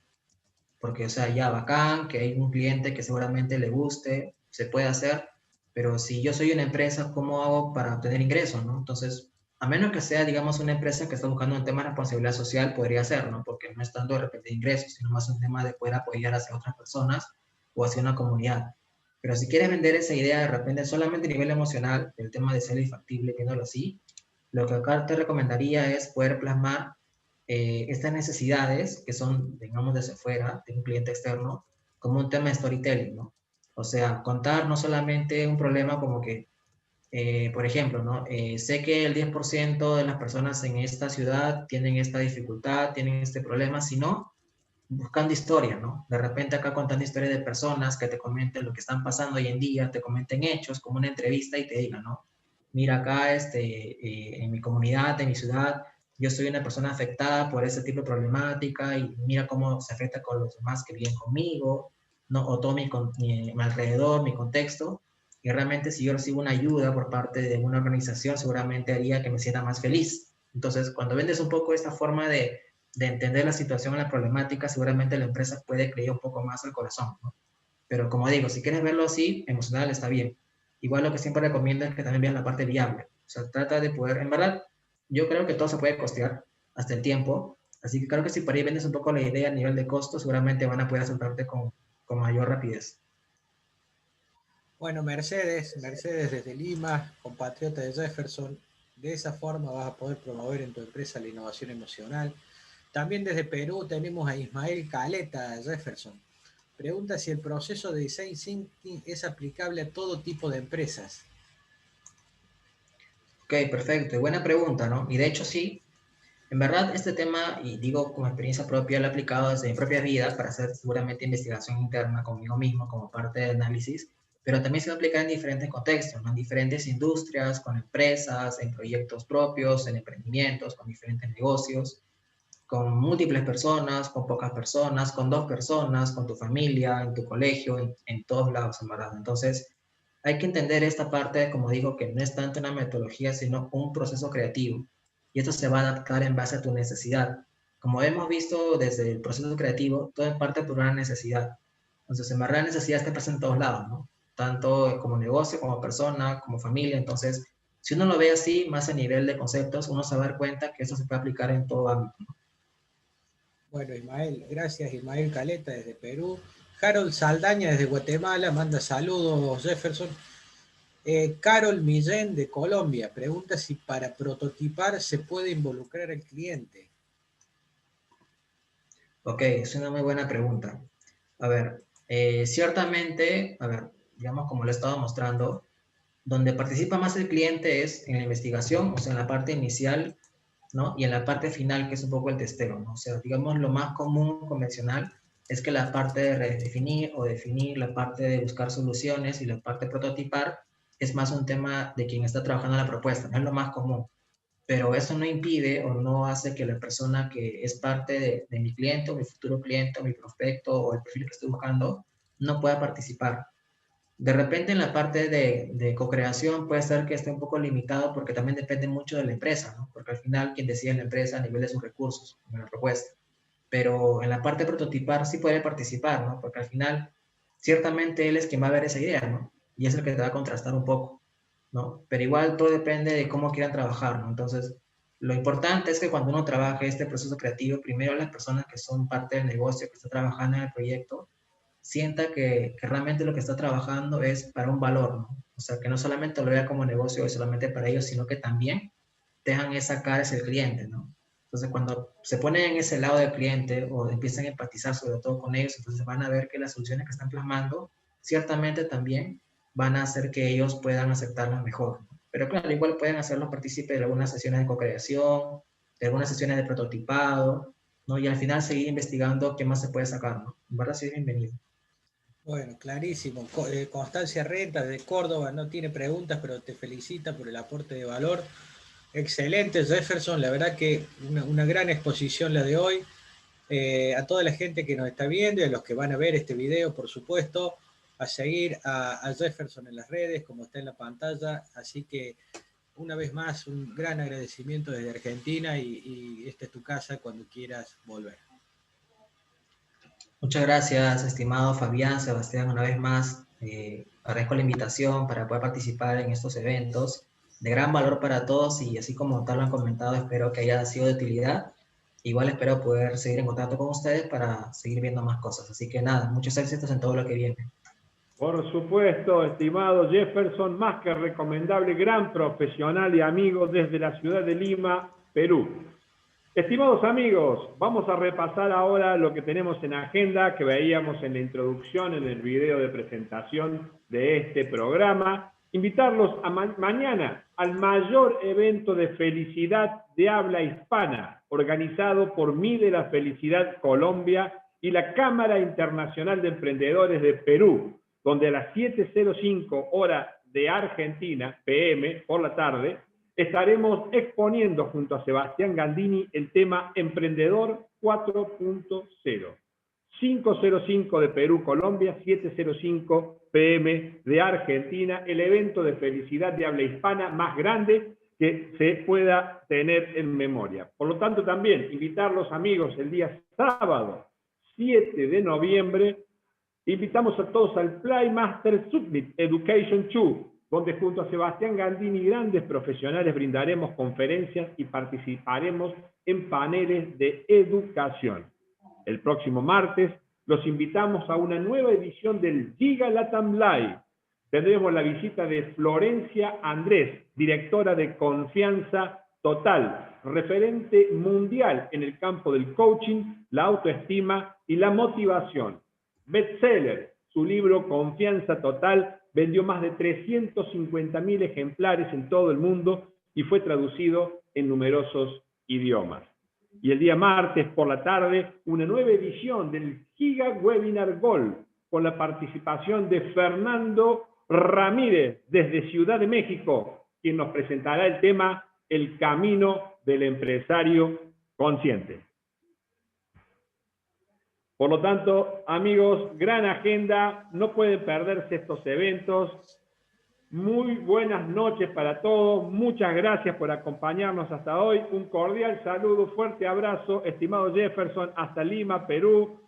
Porque, o sea, ya bacán, que hay un cliente que seguramente le guste, se puede hacer, pero si yo soy una empresa, ¿cómo hago para obtener ingresos, no? Entonces, a menos que sea, digamos, una empresa que está buscando un tema de responsabilidad social, podría ser, ¿no? Porque no es tanto de repente ingresos, sino más un tema de poder apoyar hacia otras personas o hacia una comunidad. Pero si quieres vender esa idea de repente solamente a nivel emocional, el tema de ser factible, viéndolo así, lo que acá te recomendaría es poder plasmar estas necesidades que son, digamos, desde fuera, de un cliente externo, como un tema de storytelling, ¿no? O sea, contar no solamente un problema como que, por ejemplo, ¿no? Sé que el 10% de las personas en esta ciudad tienen esta dificultad, tienen este problema, sino buscando historia, ¿no? De repente acá contando historias de personas que te comenten lo que están pasando hoy en día, te comenten hechos, como una entrevista y te digan, ¿no? Mira acá, en mi comunidad, en mi ciudad, yo soy una persona afectada por ese tipo de problemática y mira cómo se afecta con los demás que viven conmigo, ¿no? O todo mi alrededor, mi contexto. Y realmente si yo recibo una ayuda por parte de una organización, seguramente haría que me sienta más feliz. Entonces, cuando vendes un poco esta forma de entender la situación, la problemática, seguramente la empresa puede creer un poco más al corazón, ¿no? Pero como digo, si quieres verlo así, emocional está bien. Igual lo que siempre recomiendo es que también vean la parte viable. O sea, trata de poder, en verdad, yo creo que todo se puede costear hasta el tiempo. Así que creo que si por ahí vendes un poco la idea a nivel de costo, seguramente van a poder aceptarte con mayor rapidez. Bueno, Mercedes desde Lima, compatriota de Jefferson, de esa forma vas a poder promover en tu empresa la innovación emocional. También desde Perú tenemos a Ismael Caleta de Jefferson. Pregunta si el proceso de Design Thinking es aplicable a todo tipo de empresas. Ok, perfecto. Y buena pregunta, ¿no? Y de hecho sí, en verdad este tema, y digo con experiencia propia, lo he aplicado desde mi propia vida para hacer seguramente investigación interna conmigo mismo como parte de análisis, pero también se va a aplicar en diferentes contextos, ¿no? En diferentes industrias, con empresas, en proyectos propios, en emprendimientos, con diferentes negocios, con múltiples personas, con pocas personas, con dos personas, con tu familia, en tu colegio, en todos lados, en verdad. Entonces, hay que entender esta parte, como digo, que no es tanto una metodología, sino un proceso creativo. Y esto se va a adaptar en base a tu necesidad. Como hemos visto desde el proceso creativo, todo es parte por una necesidad. Entonces, en verdad, la necesidad está presente en todos lados, ¿no? Tanto como negocio, como persona, como familia. Entonces, si uno lo ve así, más a nivel de conceptos, uno se va a dar cuenta que esto se puede aplicar en todo ámbito, ¿no? Bueno, Ismael, gracias Ismael Caleta desde Perú. Harold Saldaña desde Guatemala, manda saludos Jefferson. Carol Millén de Colombia pregunta si para prototipar se puede involucrar al cliente. Ok, es una muy buena pregunta. A ver, ciertamente, a ver, digamos como lo he estado mostrando, donde participa más el cliente es en la investigación, o sea, en la parte inicial, ¿no? Y en la parte final, que es un poco el testeo, ¿no? O sea, digamos, lo más común, convencional, es que la parte de redefinir o definir, la parte de buscar soluciones y la parte de prototipar es más un tema de quien está trabajando en la propuesta, no es lo más común. Pero eso no impide o no hace que la persona que es parte de mi cliente o mi futuro cliente o mi prospecto o el perfil que estoy buscando no pueda participar. De repente en la parte de co-creación puede ser que esté un poco limitado porque también depende mucho de la empresa, ¿no? Porque al final quien decide en la empresa a nivel de sus recursos, en la propuesta. pero en la parte de prototipar sí puede participar, ¿no? Porque al final, ciertamente él es quien va a ver esa idea, ¿no? Y es el que te va a contrastar un poco, ¿no? Pero igual todo depende de cómo quieran trabajar, ¿no? Entonces, lo importante es que cuando uno trabaje este proceso creativo, primero las personas que son parte del negocio, que está trabajando en el proyecto, sienta que realmente lo que está trabajando es para un valor, ¿no? O sea, que no solamente lo vea como negocio y solamente para ellos, sino que también dejan esa cara hacia el cliente, ¿no? Entonces, cuando se ponen en ese lado del cliente o empiezan a empatizar sobre todo con ellos, entonces van a ver que las soluciones que están plasmando ciertamente también van a hacer que ellos puedan aceptarlas mejor, ¿no? Pero claro, igual pueden hacerlos partícipes de algunas sesiones de co-creación, de algunas sesiones de prototipado, ¿no? Y al final seguir investigando qué más se puede sacar, ¿no? En verdad, sí es bienvenido. Bueno, clarísimo. Constancia Renta de Córdoba no tiene preguntas, pero te felicita por el aporte de valor. Excelente, Jefferson. La verdad que una gran exposición la de hoy. A toda la gente que nos está viendo y a los que van a ver este video, por supuesto, a seguir a Jefferson en las redes, como está en la pantalla. Así que, una vez más, un gran agradecimiento desde Argentina y esta es tu casa cuando quieras volver. Muchas gracias, estimado Fabián, Sebastián, una vez más. Agradezco la invitación para poder participar en estos eventos de gran valor para todos y así como tal lo han comentado, espero que haya sido de utilidad. Igual espero poder seguir en contacto con ustedes para seguir viendo más cosas. Así que nada, muchos éxitos en todo lo que viene. Por supuesto, estimado Jefferson, más que recomendable, gran profesional y amigo desde la ciudad de Lima, Perú. Estimados amigos, vamos a repasar ahora lo que tenemos en agenda, que veíamos en la introducción, en el video de presentación de este programa. Invitarlos a mañana al mayor evento de felicidad de habla hispana, organizado por Mide la Felicidad Colombia y la Cámara Internacional de Emprendedores de Perú, donde a las 7:05 hora de Argentina, PM, por la tarde, estaremos exponiendo junto a Sebastián Gandini el tema Emprendedor 4.0. 5:05 de Perú, Colombia, 7:05 PM de Argentina, el evento de felicidad de habla hispana más grande que se pueda tener en memoria. Por lo tanto, también invitar a los amigos el día sábado, 7 de noviembre, invitamos a todos al Playmaster Summit Education 2, donde junto a Sebastián Gandini y grandes profesionales brindaremos conferencias y participaremos en paneles de educación. El próximo martes los invitamos a una nueva edición del Giga Latam Live. Tendremos la visita de Florencia Andrés, directora de Confianza Total, referente mundial en el campo del coaching, la autoestima y la motivación. Bestseller, su libro Confianza Total vendió más de 350.000 ejemplares en todo el mundo y fue traducido en numerosos idiomas. Y el día martes por la tarde, una nueva edición del Giga Webinar Gold, con la participación de Fernando Ramírez desde Ciudad de México, quien nos presentará el tema El camino del empresario consciente. Por lo tanto, amigos, gran agenda, no pueden perderse estos eventos. Muy buenas noches para todos, muchas gracias por acompañarnos hasta hoy. Un cordial saludo, fuerte abrazo, estimado Jefferson, hasta Lima, Perú.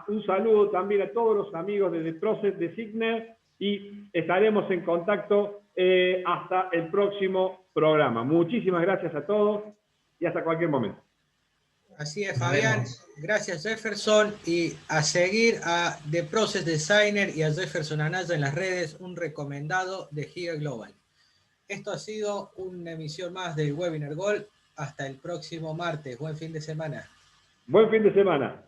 Un saludo también a todos los amigos de The Process de Signer y estaremos en contacto hasta el próximo programa. Muchísimas gracias a todos y hasta cualquier momento. Así es, Fabián. Gracias, Jefferson. Y a seguir a The Process Designer y a Jefferson Anaya en las redes, un recomendado de Giga Global. Esto ha sido una emisión más del Webinar Gold. Hasta el próximo martes. Buen fin de semana. Buen fin de semana.